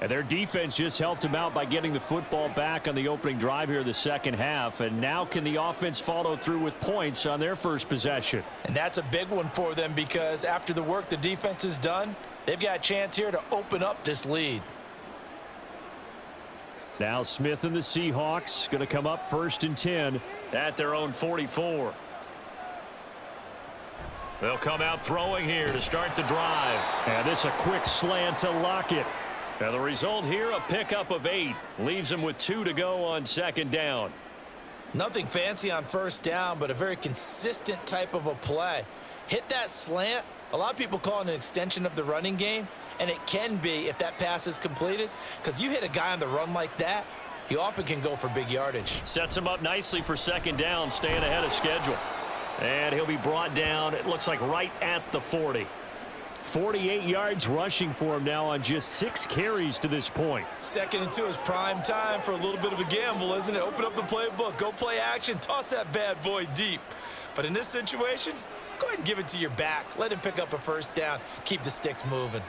And their defense just helped them out by getting the football back on the opening drive here the second half. And now can the offense follow through with points on their first possession? And that's a big one for them because after the work the defense has done, they've got a chance here to open up this lead. Now Smith and the Seahawks going to come up 1st and 10 at their own 44. They'll come out throwing here to start the drive. And this a quick slant to Lockett. And the result here, a pickup of 8. Leaves them with 2 to go on 2nd down. Nothing fancy on 1st down, but a very consistent type of a play. Hit that slant. A lot of people call it an extension of the running game, and it can be if that pass is completed, because you hit a guy on the run like that, he often can go for big yardage. Sets him up nicely for 2nd down, staying ahead of schedule. And he'll be brought down, it looks like right at the 40. 48 yards rushing for him now on just 6 carries to this point. 2nd and 2 is prime time for a little bit of a gamble, isn't it? Open up the playbook, go play action, toss that bad boy deep. But in this situation, go ahead and give it to your back. Let him pick up a 1st down, keep the sticks moving.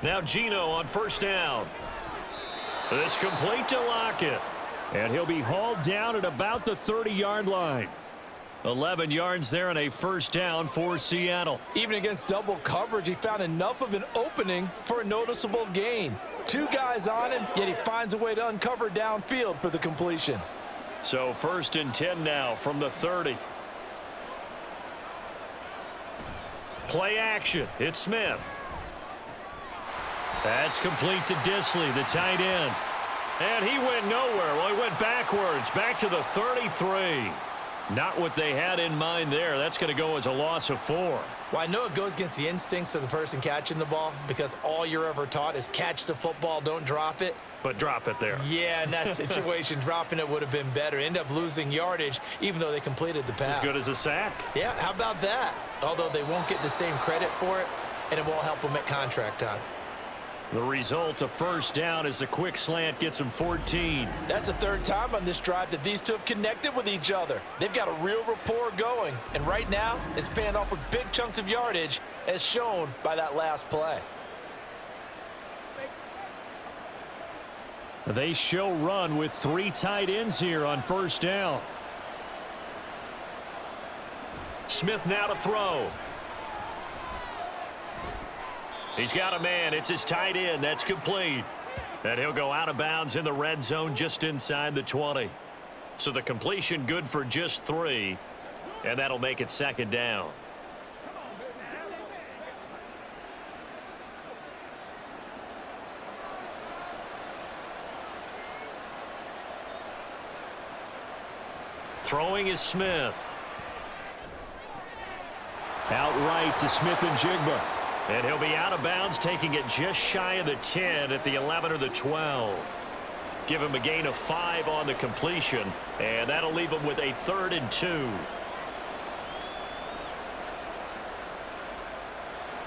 Now Geno on 1st down. This complete to Lockett. And he'll be hauled down at about the 30-yard line. 11 yards there and a 1st down for Seattle. Even against double coverage, he found enough of an opening for a noticeable gain. 2 guys on him, yet he finds a way to uncover downfield for the completion. So 1st and 10 now from the 30. Play action. It's Smith. That's complete to Disley, the tight end. And he went nowhere. Well, he went backwards, back to the 33. Not what they had in mind there. That's going to go as a loss of 4. Well, I know it goes against the instincts of the person catching the ball because all you're ever taught is catch the football, don't drop it. But drop it there. Yeah, in that situation, dropping it would have been better. End up losing yardage, even though they completed the pass. As good as a sack. Yeah, how about that? Although they won't get the same credit for it, and it won't help them at contract time. The result, a 1st down as a quick slant gets them 14. That's the 3rd time on this drive that these two have connected with each other. They've got a real rapport going, and right now it's paying off with big chunks of yardage as shown by that last play. They show run with 3 tight ends here on 1st down. Smith now to throw. He's got a man. It's his tight end. That's complete. And he'll go out of bounds in the red zone just inside the 20. So the completion good for just 3. And that'll make it 2nd down. Throwing is Smith. Outright to Smith and Jigba. And he'll be out of bounds, taking it just shy of the 10 at the 11 or the 12. Give him a gain of 5 on the completion, and that'll leave him with a 3rd and 2.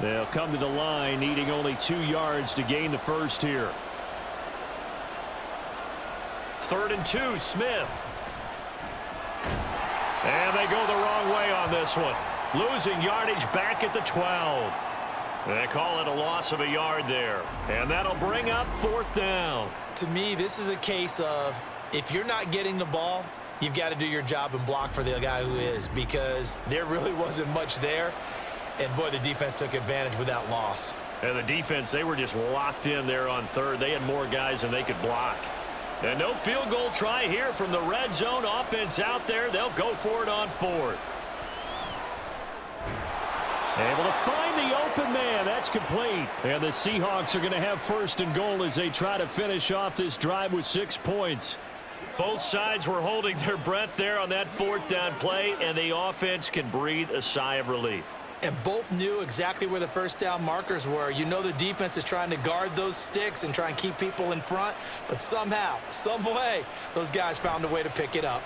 They'll come to the line, needing only 2 yards to gain the 1st here. 3rd and 2, Smith. And they go the wrong way on this one. Losing yardage back at the 12. They call it a loss of a yard there. And that'll bring up 4th down. To me, this is a case of if you're not getting the ball, you've got to do your job and block for the guy who is, because there really wasn't much there. And, boy, the defense took advantage with that loss. And the defense, they were just locked in there on 3rd. They had more guys than they could block. And no field goal try here from the red zone offense out there. They'll go for it on 4th. Able to find the open man. That's complete. And the Seahawks are going to have 1st and goal as they try to finish off this drive with 6 points. Both sides were holding their breath there on that 4th down play, and the offense can breathe a sigh of relief. And both knew exactly where the 1st down markers were. You know the defense is trying to guard those sticks and try and keep people in front, but somehow, some way, those guys found a way to pick it up.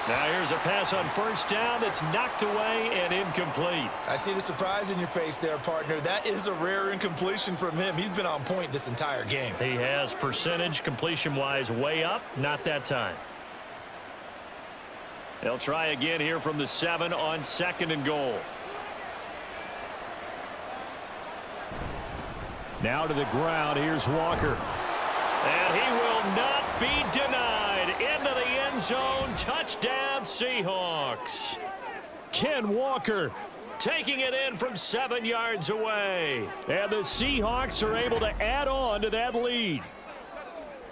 Now here's a pass on 1st down that's knocked away and incomplete. I see the surprise in your face there, partner. That is a rare incompletion from him. He's been on point this entire game. He has percentage completion-wise way up, not that time. They'll try again here from the 7 on 2nd and goal. Now to the ground. Here's Walker. And he will not be denied. Into the end zone. Touchdown, Seahawks. Ken Walker taking it in from 7 yards away. And the Seahawks are able to add on to that lead.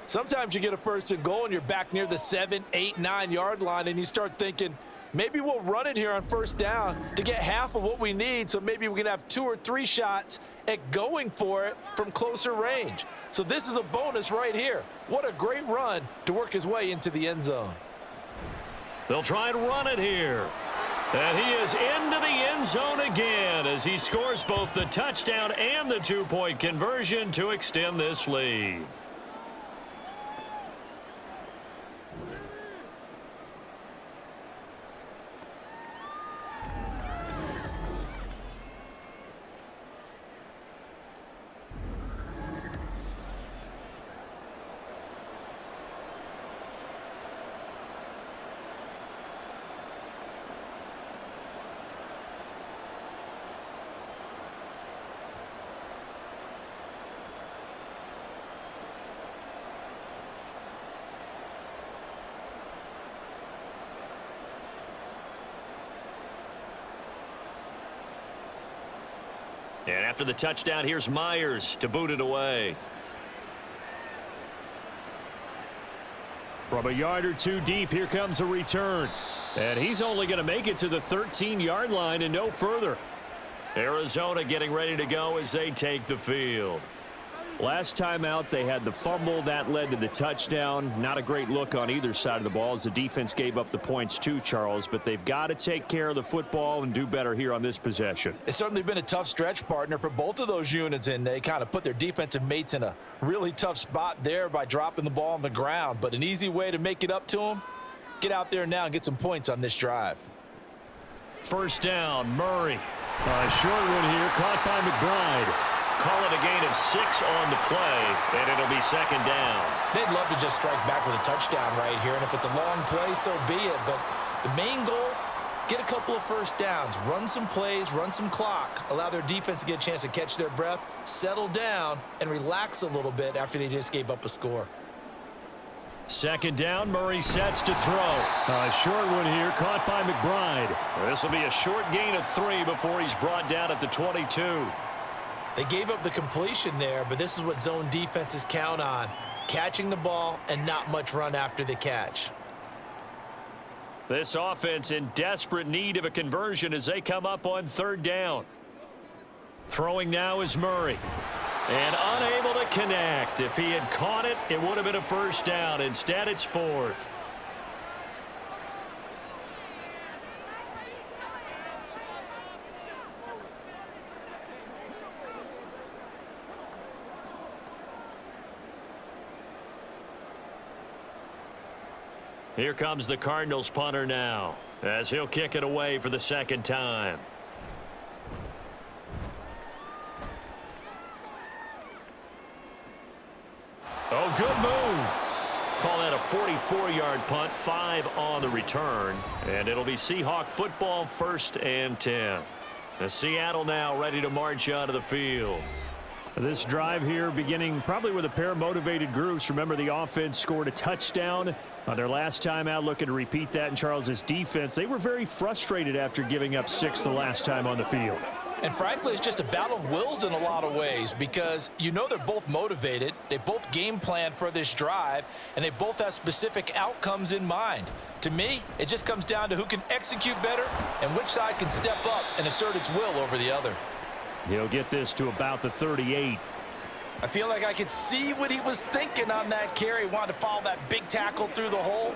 Sometimes you get a 1st and goal and you're back near the 7, 8, 9 yard line and you start thinking, maybe we'll run it here on 1st down to get half of what we need, so maybe we can have 2 or 3 shots at going for it from closer range. So this is a bonus right here. What a great run to work his way into the end zone. They'll try and run it here. And he is into the end zone again as he scores both the touchdown and the 2-point conversion to extend this lead. And after the touchdown, here's Myers to boot it away. From a yard or 2 deep, here comes a return. And he's only going to make it to the 13-yard line and no further. Arizona getting ready to go as they take the field. Last time out, they had the fumble. That led to the touchdown. Not a great look on either side of the ball as the defense gave up the points too, Charles. But they've got to take care of the football and do better here on this possession. It's certainly been a tough stretch, partner, for both of those units, and they kind of put their defensive mates in a really tough spot there by dropping the ball on the ground. But an easy way to make it up to them, get out there now and get some points on this drive. 1st down, Murray. A short one here, caught by McBride. Call it a gain of 6 on the play, and it'll be 2nd down. They'd love to just strike back with a touchdown right here, and if it's a long play, so be it. But the main goal, get a couple of 1st downs, run some plays, run some clock, allow their defense to get a chance to catch their breath, settle down, and relax a little bit after they just gave up a score. 2nd down, Murray sets to throw. A short one here, caught by McBride. This will be a short gain of 3 before he's brought down at the 22. They gave up the completion there, but this is what zone defenses count on. Catching the ball and not much run after the catch. This offense in desperate need of a conversion as they come up on 3rd down. Throwing now is Murray. And unable to connect. If he had caught it, it would have been a 1st down. Instead, it's 4th. Here comes the Cardinals punter now as he'll kick it away for the 2nd time. Oh, good move. Call that a 44-yard punt, 5 on the return. And it'll be Seahawk football, 1st and 10. And Seattle now ready to march onto the field. This drive here beginning probably with a pair of motivated groups. Remember, the offense scored a touchdown on their last time out, looking to repeat that in Charles's defense. They were very frustrated after giving up 6 the last time on the field. And frankly, it's just a battle of wills in a lot of ways because you know they're both motivated, they both game plan for this drive, and they both have specific outcomes in mind. To me, it just comes down to who can execute better and which side can step up and assert its will over the other. He'll get this to about the 38. I feel like I could see what he was thinking on that carry. Wanted to follow that big tackle through the hole.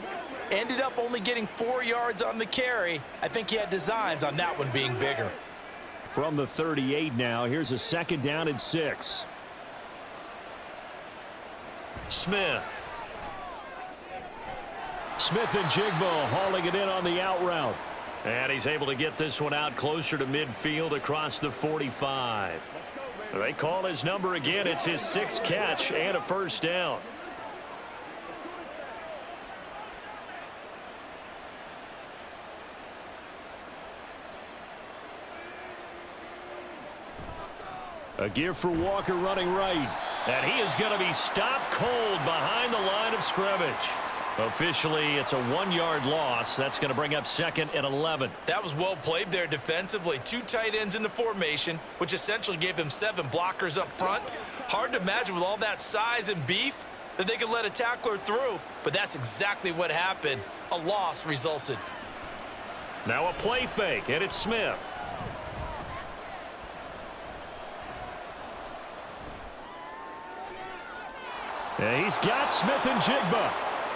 Ended up only getting 4 yards on the carry. I think he had designs on that one being bigger. From the 38 now, here's a 2nd down and 6. Smith and Jigbo hauling it in on the out route. And he's able to get this one out closer to midfield across the 45. They call his number again. It's his 6th catch and a 1st down. A give for Walker running right. And he is going to be stopped cold behind the line of scrimmage. Officially, it's a 1-yard loss. That's going to bring up 2nd and 11. That was well played there defensively. 2 tight ends in the formation, which essentially gave them 7 blockers up front. Hard to imagine with all that size and beef that they could let a tackler through, but that's exactly what happened. A loss resulted. Now a play fake, and it's Smith. And he's got Smith and Jigba.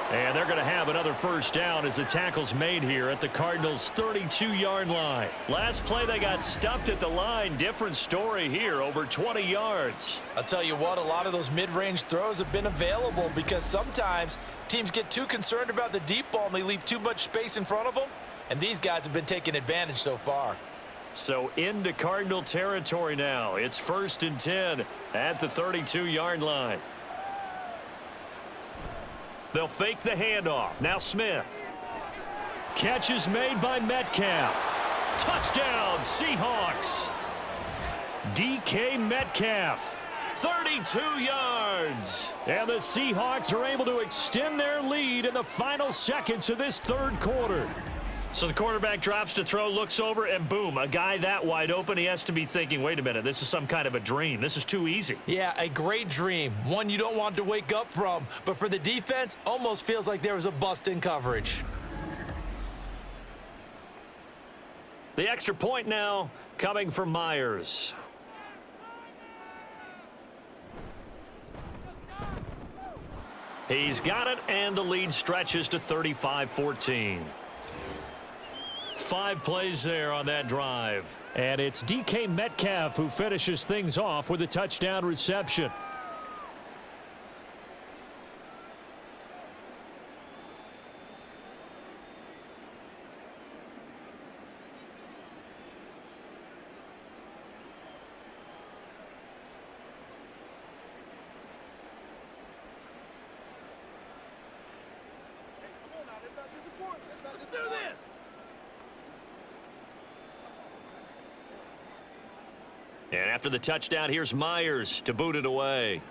And they're going to have another 1st down as the tackle's made here at the Cardinals' 32-yard line. Last play, they got stuffed at the line. Different story here, over 20 yards. I'll tell you what, a lot of those mid-range throws have been available because sometimes teams get too concerned about the deep ball and they leave too much space in front of them. And these guys have been taking advantage so far. So into Cardinal territory now. It's 1st and 10 at the 32-yard line. They'll fake the handoff. Now Smith. Catch is made by Metcalf. Touchdown, Seahawks. DK Metcalf. 32 yards. And the Seahawks are able to extend their lead in the final seconds of this 3rd quarter. So the quarterback drops to throw, looks over, and boom, a guy that wide open, he has to be thinking, wait a minute, this is some kind of a dream. This is too easy. Yeah, a great dream. One you don't want to wake up from. But for the defense, almost feels like there was a bust in coverage. The extra point now coming from Myers. He's got it, and the lead stretches to 35-14. 5 plays there on that drive. And it's DK Metcalf who finishes things off with a touchdown reception. And after the touchdown, here's Myers to boot it away.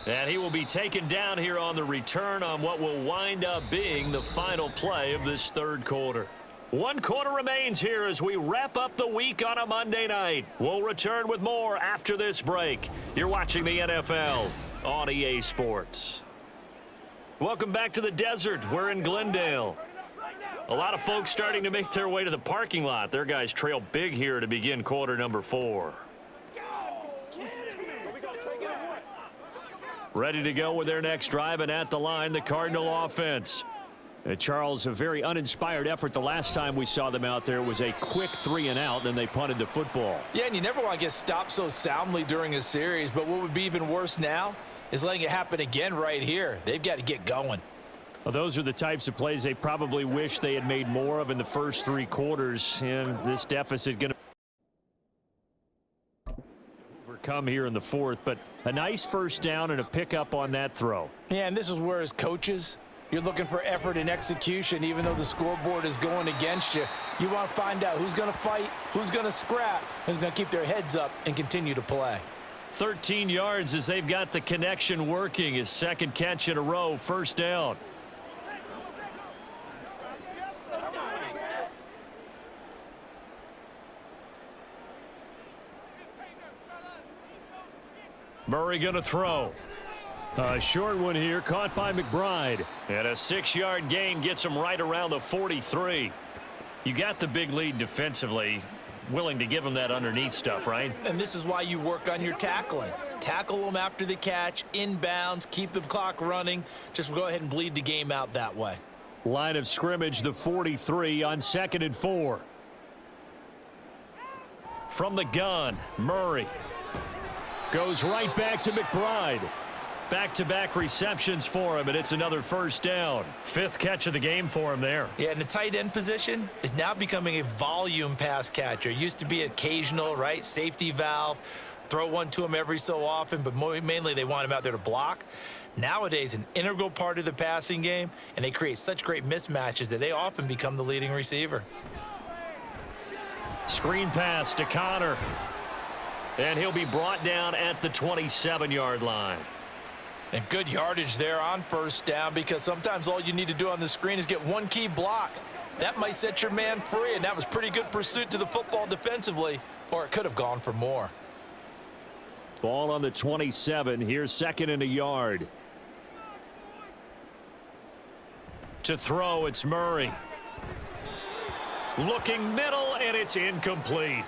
And he will be taken down here on the return on what will wind up being the final play of this 3rd quarter. 1 quarter remains here as we wrap up the week on a Monday night. We'll return with more after this break. You're watching the NFL on EA Sports. Welcome back to the desert. We're in Glendale. A lot of folks starting to make their way to the parking lot. Their guys trail big here to begin quarter number 4. Ready to go with their next drive, and at the line, the Cardinal offense. Charles, a very uninspired effort. The last time we saw them out there was a quick 3 and out, then they punted the football. Yeah, and you never want to get stopped so soundly during a series, but what would be even worse now is letting it happen again right here. They've got to get going. Well, those are the types of plays they probably wish they had made more of in the first 3 quarters, and this deficit going to overcome here in the 4th, but a nice 1st down and a pickup on that throw. Yeah, and this is where as coaches, you're looking for effort and execution. Even though the scoreboard is going against you, you want to find out who's going to fight, who's going to scrap, who's going to keep their heads up and continue to play. 13 yards as they've got the connection working. His 2nd catch in a row, 1st down. Murray going to throw. A short one here, caught by McBride. And a 6-yard gain gets him right around the 43. You got the big lead defensively. Willing to give him that underneath stuff, right? And this is why you work on your tackling. Tackle them after the catch, inbounds, keep the clock running. Just go ahead and bleed the game out that way. Line of scrimmage, the 43 on 2nd and 4. From the gun, Murray goes right back to McBride. Back-to-back receptions for him, and it's another first down. 5th catch of the game for him there. Yeah, and the tight end position is now becoming a volume pass catcher. Used to be occasional, right? Safety valve. Throw one to him every so often, but mainly they want him out there to block. Nowadays, an integral part of the passing game, and they create such great mismatches that they often become the leading receiver. Screen pass to Connor. And he'll be brought down at the 27-yard line. And good yardage there on first down, because sometimes all you need to do on the screen is get one key block. That might set your man free, and that was pretty good pursuit to the football defensively, or it could have gone for more. Ball on the 27. Here's 2nd and a yard. To throw, it's Murray. Looking middle, and it's incomplete.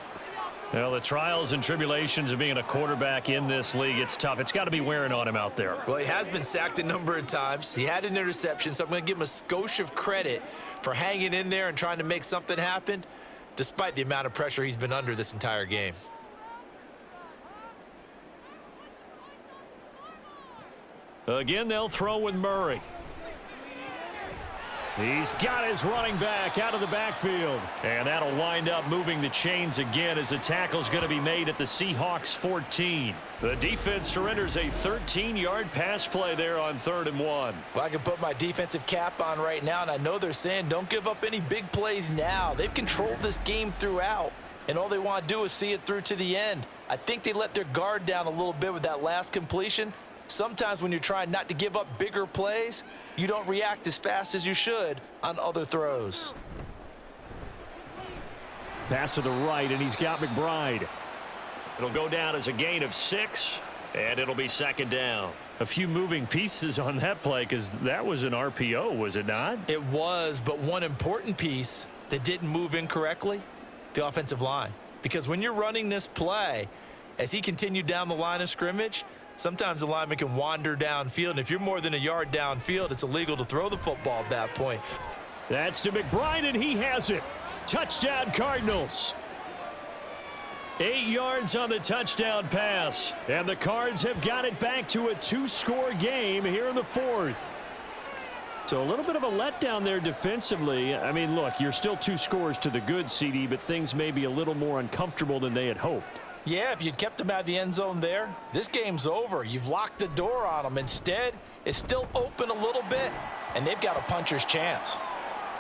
Well, the trials and tribulations of being a quarterback in this league, it's tough. It's got to be wearing on him out there. Well, he has been sacked a number of times. He had an interception, so I'm going to give him a skosh of credit for hanging in there and trying to make something happen, despite the amount of pressure he's been under this entire game. Again, they'll throw with Murray. He's got his running back out of the backfield. And that'll wind up moving the chains again as the tackle's going to be made at the Seahawks 14. The defense surrenders a 13-yard pass play there on 3rd and 1. Well, I can put my defensive cap on right now, and I know they're saying don't give up any big plays now. They've controlled this game throughout, and all they want to do is see it through to the end. I think they let their guard down a little bit with that last completion. Sometimes when you're trying not to give up bigger plays, you don't react as fast as you should on other throws. Pass to the right, and he's got McBride. It'll go down as a gain of 6, and it'll be 2nd down. A few moving pieces on that play, because that was an RPO, was it not? It was, but one important piece that didn't move incorrectly, the offensive line. Because when you're running this play, as he continued down the line of scrimmage, sometimes the lineman can wander downfield, and if you're more than a yard downfield, it's illegal to throw the football at that point. That's to McBride, and he has it. Touchdown, Cardinals. 8 yards on the touchdown pass, and the Cards have got it back to a 2-score game here in the 4th. So a little bit of a letdown there defensively. I mean, look, you're still 2 scores to the good, CD, but things may be a little more uncomfortable than they had hoped. Yeah, if you'd kept them out of the end zone there, this game's over. You've locked the door on them. Instead, it's still open a little bit, and they've got a puncher's chance.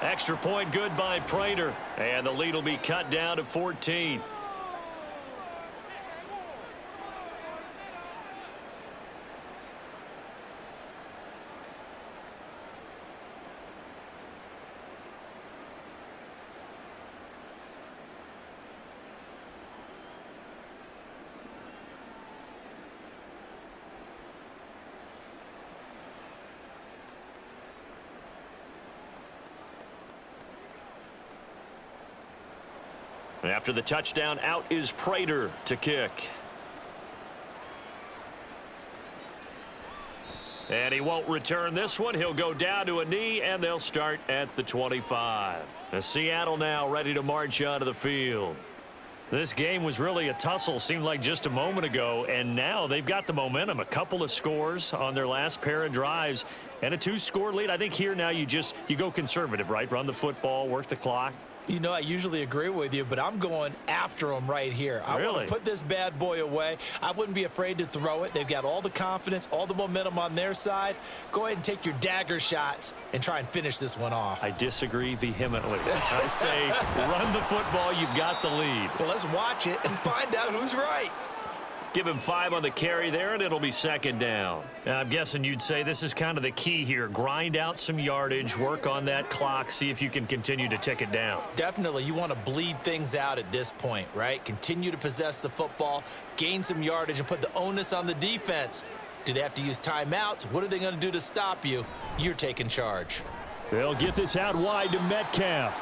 Extra point good by Prater, and the lead will be cut down to 14. After the touchdown, out is Prater to kick. And he won't return this one. He'll go down to a knee, and they'll start at the 25. And Seattle now ready to march onto the field. This game was really a tussle, seemed like just a moment ago, and now they've got the momentum. A couple of scores on their last pair of drives, and a 2-score lead. I think here now you go conservative, right? Run the football, work the clock. You know, I usually agree with you, but I'm going after them right here. I want to put this bad boy away. I wouldn't be afraid to throw it. They've got all the confidence, all the momentum on their side. Go ahead and take your dagger shots and try and finish this one off. I disagree vehemently. I say run the football. You've got the lead. Well, let's watch it and find out who's right. Give him 5 on the carry there, and it'll be second down. Now, I'm guessing you'd say this is kind of the key here. Grind out some yardage, work on that clock, see if you can continue to tick it down. Definitely, you want to bleed things out at this point, right? Continue to possess the football, gain some yardage, and put the onus on the defense. Do they have to use timeouts? What are they going to do to stop you? You're taking charge. They'll get this out wide to Metcalf.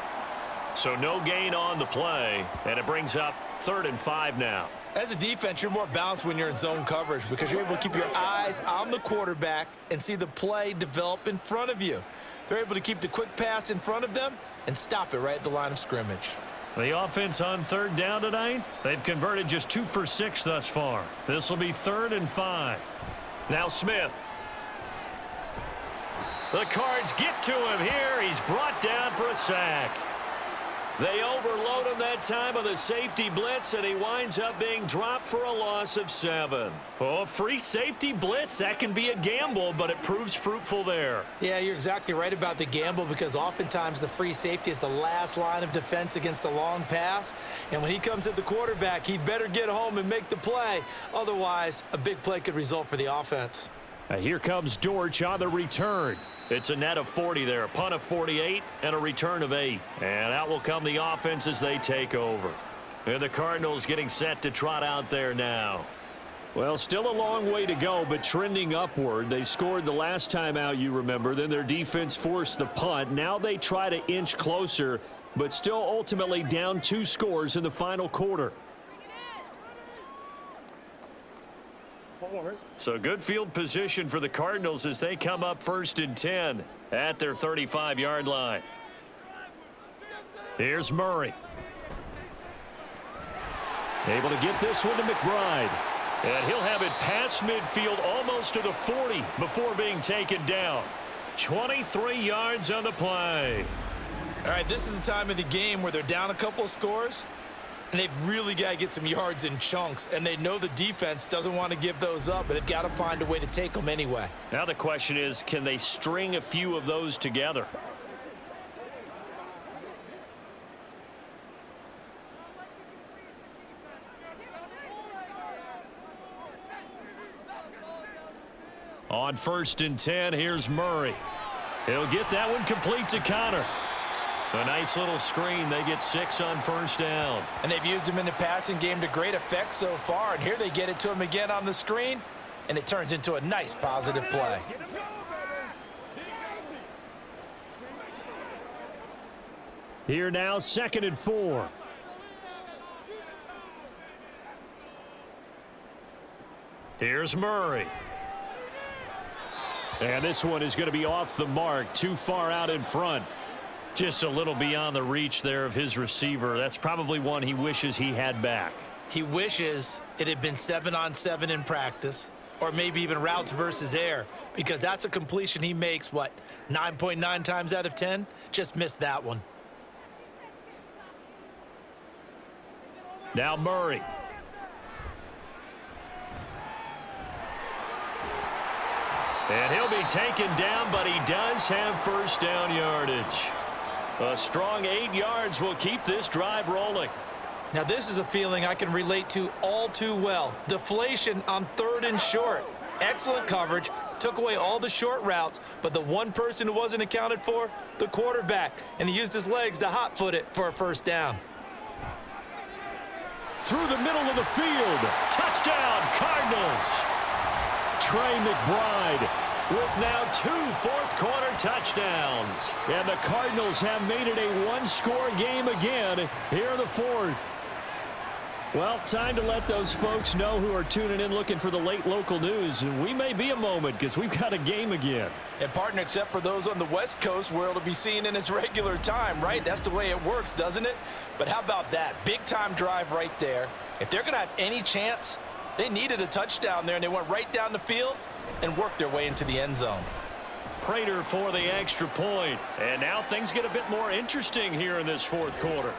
So no gain on the play, and it brings up 3rd and 5 now. As a defense, you're more balanced when you're in zone coverage because you're able to keep your eyes on the quarterback and see the play develop in front of you. They're able to keep the quick pass in front of them and stop it right at the line of scrimmage. The offense on 3rd down tonight, they've converted just 2 for 6 thus far. This will be 3rd and 5. Now Smith. The Cards get to him here. He's brought down for a sack. They overload him that time of the safety blitz, and he winds up being dropped for a loss of 7. Oh, free safety blitz, that can be a gamble, but it proves fruitful there. Yeah, you're exactly right about the gamble because oftentimes the free safety is the last line of defense against a long pass. And when he comes at the quarterback, he'd better get home and make the play. Otherwise, a big play could result for the offense. Here comes Dortch on the return. It's a net of 40 there, a punt of 48 and a return of 8. And out will come the offense as they take over. And the Cardinals getting set to trot out there now. Well, still a long way to go, but trending upward. They scored the last time out, you remember. Then their defense forced the punt. Now they try to inch closer, but still ultimately down 2 scores in the final quarter. So good field position for the Cardinals as they come up 1st and 10 at their 35-yard line. Here's Murray. Able to get this one to McBride. And he'll have it past midfield almost to the 40 before being taken down. 23 yards on the play. All right, this is the time of the game where they're down a couple of scores, and they've really got to get some yards in chunks, and they know the defense doesn't want to give those up, but they've got to find a way to take them anyway. Now the question is, can they string a few of those together? On 1st and 10, here's Murray. He'll get that one complete to Connor. A nice little screen. They get 6 on 1st down. And they've used him in the passing game to great effect so far. And here they get it to him again on the screen. And it turns into a nice positive play. Here now, 2nd and 4. Here's Murray. And this one is going to be off the mark, too far out in front. Just a little beyond the reach there of his receiver. That's probably one he wishes he had back. He wishes it had been 7-on-7 in practice, or maybe even routes versus air, because that's a completion he makes, 9.9 times out of 10? Just missed that one. Now Murray. And he'll be taken down, but he does have 1st down yardage. A strong 8 yards will keep this drive rolling. Now this is a feeling I can relate to all too well. Deflation on 3rd and short. Excellent coverage, took away all the short routes, but the one person who wasn't accounted for, the quarterback, and he used his legs to hot-foot it for a 1st down. Through the middle of the field. Touchdown, Cardinals. Trey McBride with now 2 fourth-quarter touchdowns. And the Cardinals have made it a 1-score game again here in the 4th. Well, time to let those folks know who are tuning in looking for the late local news. We may be a moment because we've got a game again. And partner, except for those on the West Coast where it'll be seen in its regular time, right? That's the way it works, doesn't it? But how about that? Big-time drive right there. If they're going to have any chance, they needed a touchdown there, and they went right down the field and worked their way into the end zone. Prater for the extra point. And now things get a bit more interesting here in this 4th quarter.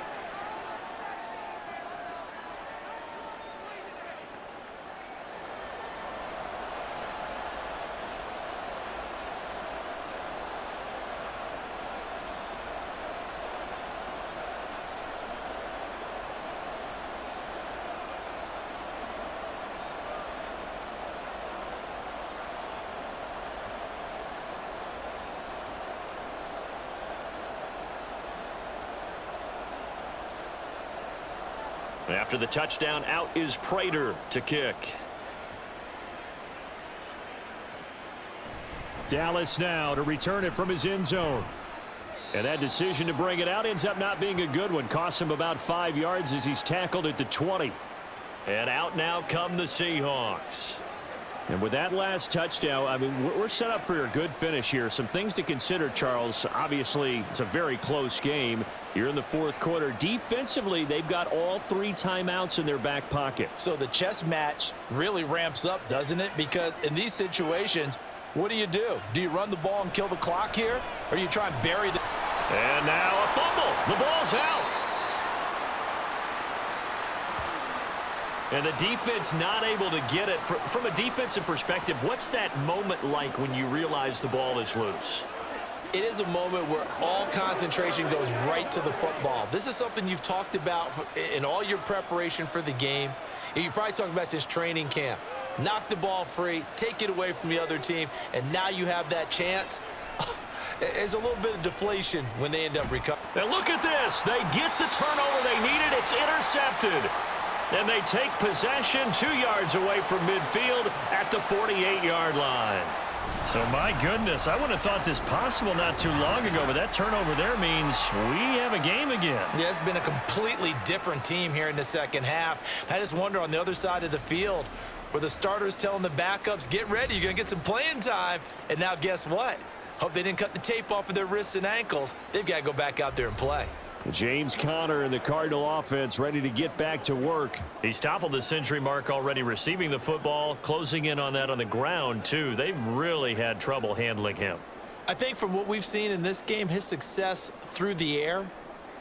After the touchdown, out is Prater to kick. Dallas now to return it from his end zone. And that decision to bring it out ends up not being a good one. Costs him about 5 yards as he's tackled at the 20. And out now come the Seahawks. And with that last touchdown, I mean, we're set up for a good finish here. Some things to consider, Charles. Obviously, it's a very close game. You're in the fourth quarter. Defensively, they've got all 3 timeouts in their back pocket. So the chess match really ramps up, doesn't it? Because in these situations, what do? Do you run the ball and kill the clock here? Or do you try and bury the... And now a fumble. The ball's out. And the defense not able to get it. From a defensive perspective, what's that moment like when you realize the ball is loose? It is a moment where all concentration goes right to the football. This is something you've talked about in all your preparation for the game. And you probably talked about since training camp. Knock the ball free, take it away from the other team, and now you have that chance. There's a little bit of deflation when they end up recovering. And look at this. They get the turnover they needed. It's intercepted. And they take possession 2 yards away from midfield at the 48-yard line. So, my goodness, I wouldn't have thought this possible not too long ago, but that turnover there means we have a game again. Yeah, it's been a completely different team here in the second half. I just wonder on the other side of the field where the starters telling the backups, get ready, you're going to get some playing time. And now guess what? Hope they didn't cut the tape off of their wrists and ankles. They've got to go back out there and play. James Conner and the Cardinal offense ready to get back to work. He's toppled the century mark already receiving the football, closing in on that on the ground, too. They've really had trouble handling him. I think from what we've seen in this game, his success through the air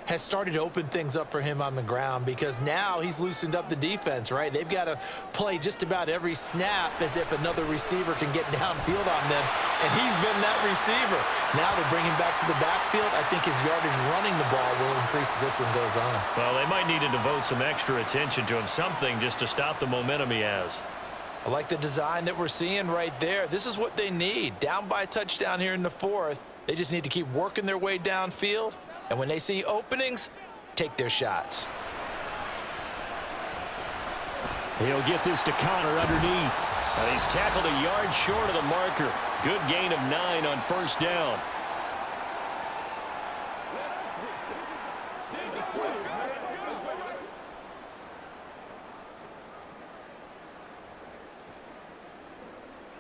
has started to open things up for him on the ground because now he's loosened up the defense, right? They've got to play just about every snap as if another receiver can get downfield on them, and he's been that receiver. Now they bring him back to the backfield. I think his yardage running the ball will increase as this one goes on. Well, they might need to devote some extra attention to him, something just to stop the momentum he has. I like the design that we're seeing right there. This is what they need. Down by a touchdown here in the fourth. They just need to keep working their way downfield. And when they see openings, take their shots. He'll get this to Conner underneath. And he's tackled a yard short of the marker. Good gain of 9 on first down.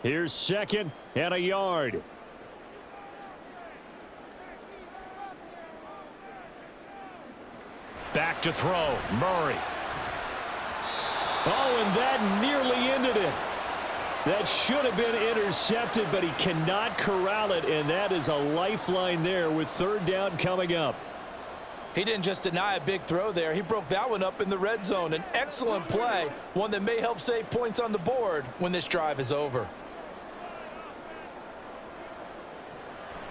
Here's 2nd and a yard. Back to throw, Murray. Oh, and that nearly ended it. That should have been intercepted, but he cannot corral it, and that is a lifeline there with 3rd down coming up. He didn't just deny a big throw there. He broke that one up in the red zone. An excellent play, one that may help save points on the board when this drive is over.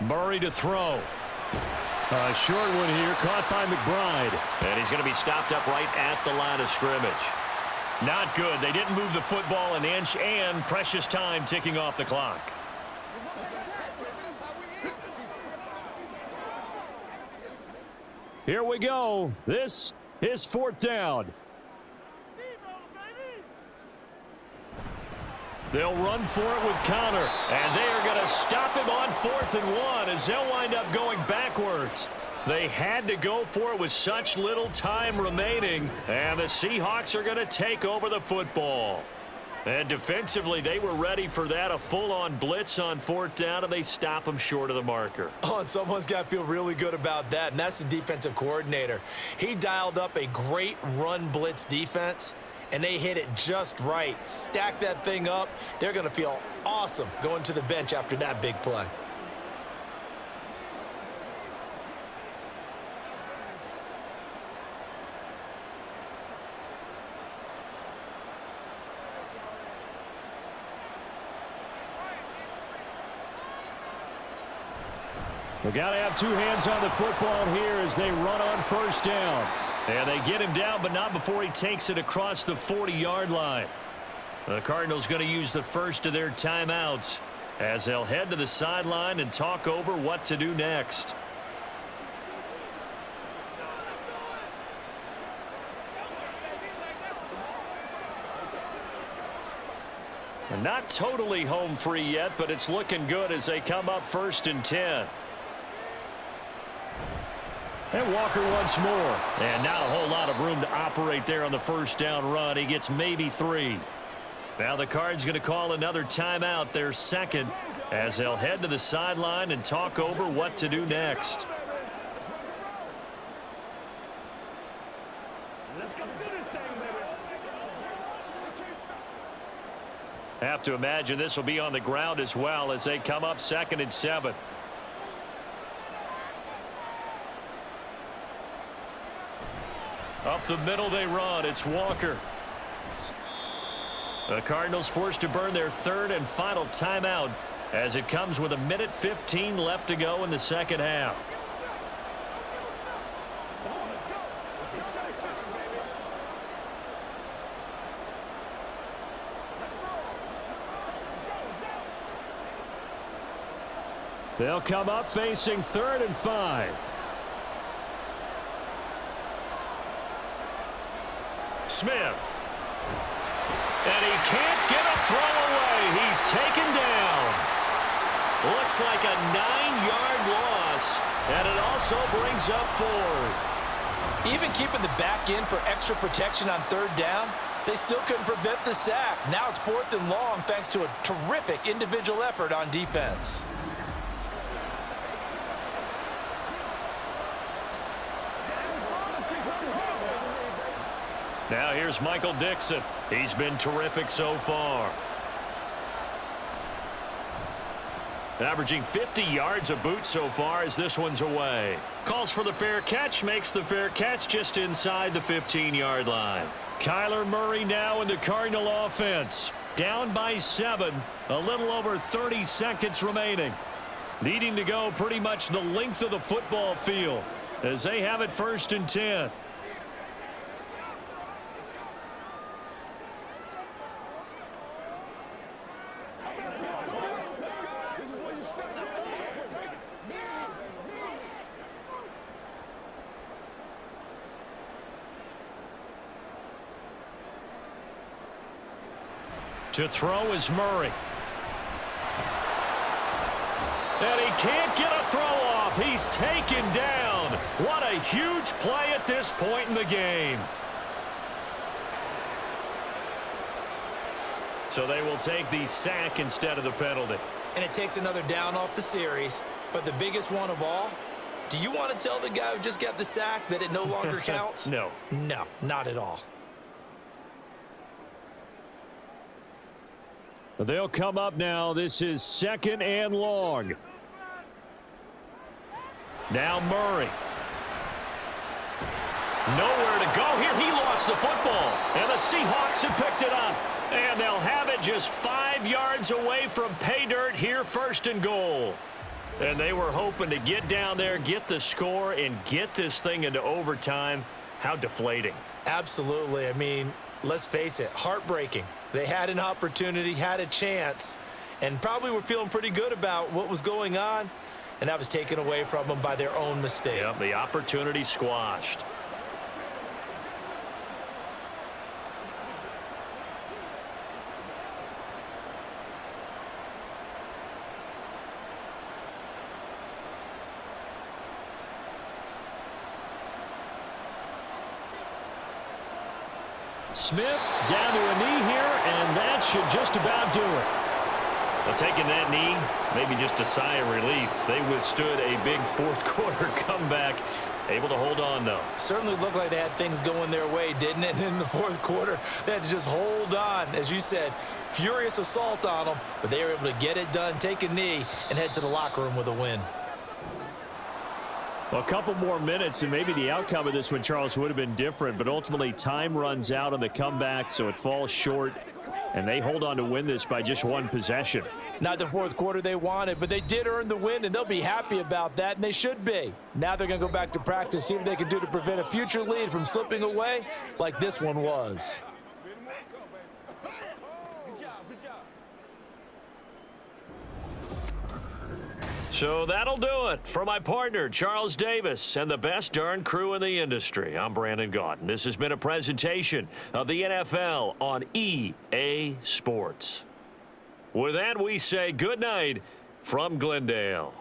Murray to throw. A short one here, caught by McBride. And he's going to be stopped up right at the line of scrimmage. Not good. They didn't move the football an inch, and precious time ticking off the clock. Here we go. This is 4th down. They'll run for it with Conner, and they are going to stop him on 4th and 1 as they'll wind up going backwards. They had to go for it with such little time remaining, and the Seahawks are going to take over the football. And defensively, they were ready for that, a full-on blitz on 4th down, and they stop them short of the marker. Oh, and someone's got to feel really good about that, and that's the defensive coordinator. He dialed up a great run blitz defense, and they hit it just right. Stack that thing up. They're going to feel awesome going to the bench after that big play. They got to have 2 hands on the football here as they run on 1st down. And they get him down, but not before he takes it across the 40-yard line. The Cardinals going to use the first of their timeouts as they'll head to the sideline and talk over what to do next. And not totally home free yet, but it's looking good as they come up 1st and 10. And Walker once more. And not a whole lot of room to operate there on the 1st down run. He gets maybe 3. Now the Cards going to call another timeout, their 2nd, as they'll head to the sideline and talk over what to do next. Let's go do this thing, baby. Have to imagine this will be on the ground as well as they come up 2nd and 7. Up the middle they run. It's Walker. The Cardinals forced to burn their 3rd and final timeout as it comes with 1:15 left to go in the 2nd half. They'll come up facing 3rd and 5. Smith. And he can't get a throw away. He's taken down. Looks like a 9-yard loss. And it also brings up 4th. Even keeping the back in for extra protection on 3rd down, they still couldn't prevent the sack. Now it's 4th and long thanks to a terrific individual effort on defense. Now here's Michael Dixon. He's been terrific so far. Averaging 50 yards a boot so far as this one's away. Calls for the fair catch, makes the fair catch just inside the 15-yard line. Kyler Murray now in the Cardinal offense. Down by 7, a little over 30 seconds remaining. Needing to go pretty much the length of the football field as they have it 1st and 10. To throw is Murray. And he can't get a throw off. He's taken down. What a huge play at this point in the game. So they will take the sack instead of the penalty. And it takes another down off the series. But the biggest one of all, do you want to tell the guy who just got the sack that it no longer counts? No. No, not at all. They'll come up now. This is 2nd and long. Now Murray. Nowhere to go here. He lost the football. And the Seahawks have picked it up. And they'll have it just 5 yards away from pay dirt here, 1st and goal. And they were hoping to get down there, get the score, and get this thing into overtime. How deflating. Absolutely. I mean, let's face it, heartbreaking. They had an opportunity, had a chance, and probably were feeling pretty good about what was going on, and that was taken away from them by their own mistake. Yep, the opportunity squashed. Smith down to a knee here, and that should just about do it. Well, taking that knee, maybe just a sigh of relief. They withstood a big 4th quarter comeback. Able to hold on, though. Certainly looked like they had things going their way, didn't it? And in the 4th quarter, they had to just hold on. As you said, furious assault on them, but they were able to get it done, take a knee, and head to the locker room with a win. Well, a couple more minutes, and maybe the outcome of this one, Charles, would have been different. But ultimately, time runs out on the comeback, so it falls short. And they hold on to win this by just 1 possession. Not the 4th quarter they wanted, but they did earn the win, and they'll be happy about that, and they should be. Now they're going to go back to practice, see what they can do to prevent a future lead from slipping away like this one was. So that'll do it for my partner, Charles Davis, and the best darn crew in the industry. I'm Brandon Gaudin. This has been a presentation of the NFL on EA Sports. With that, we say good night from Glendale.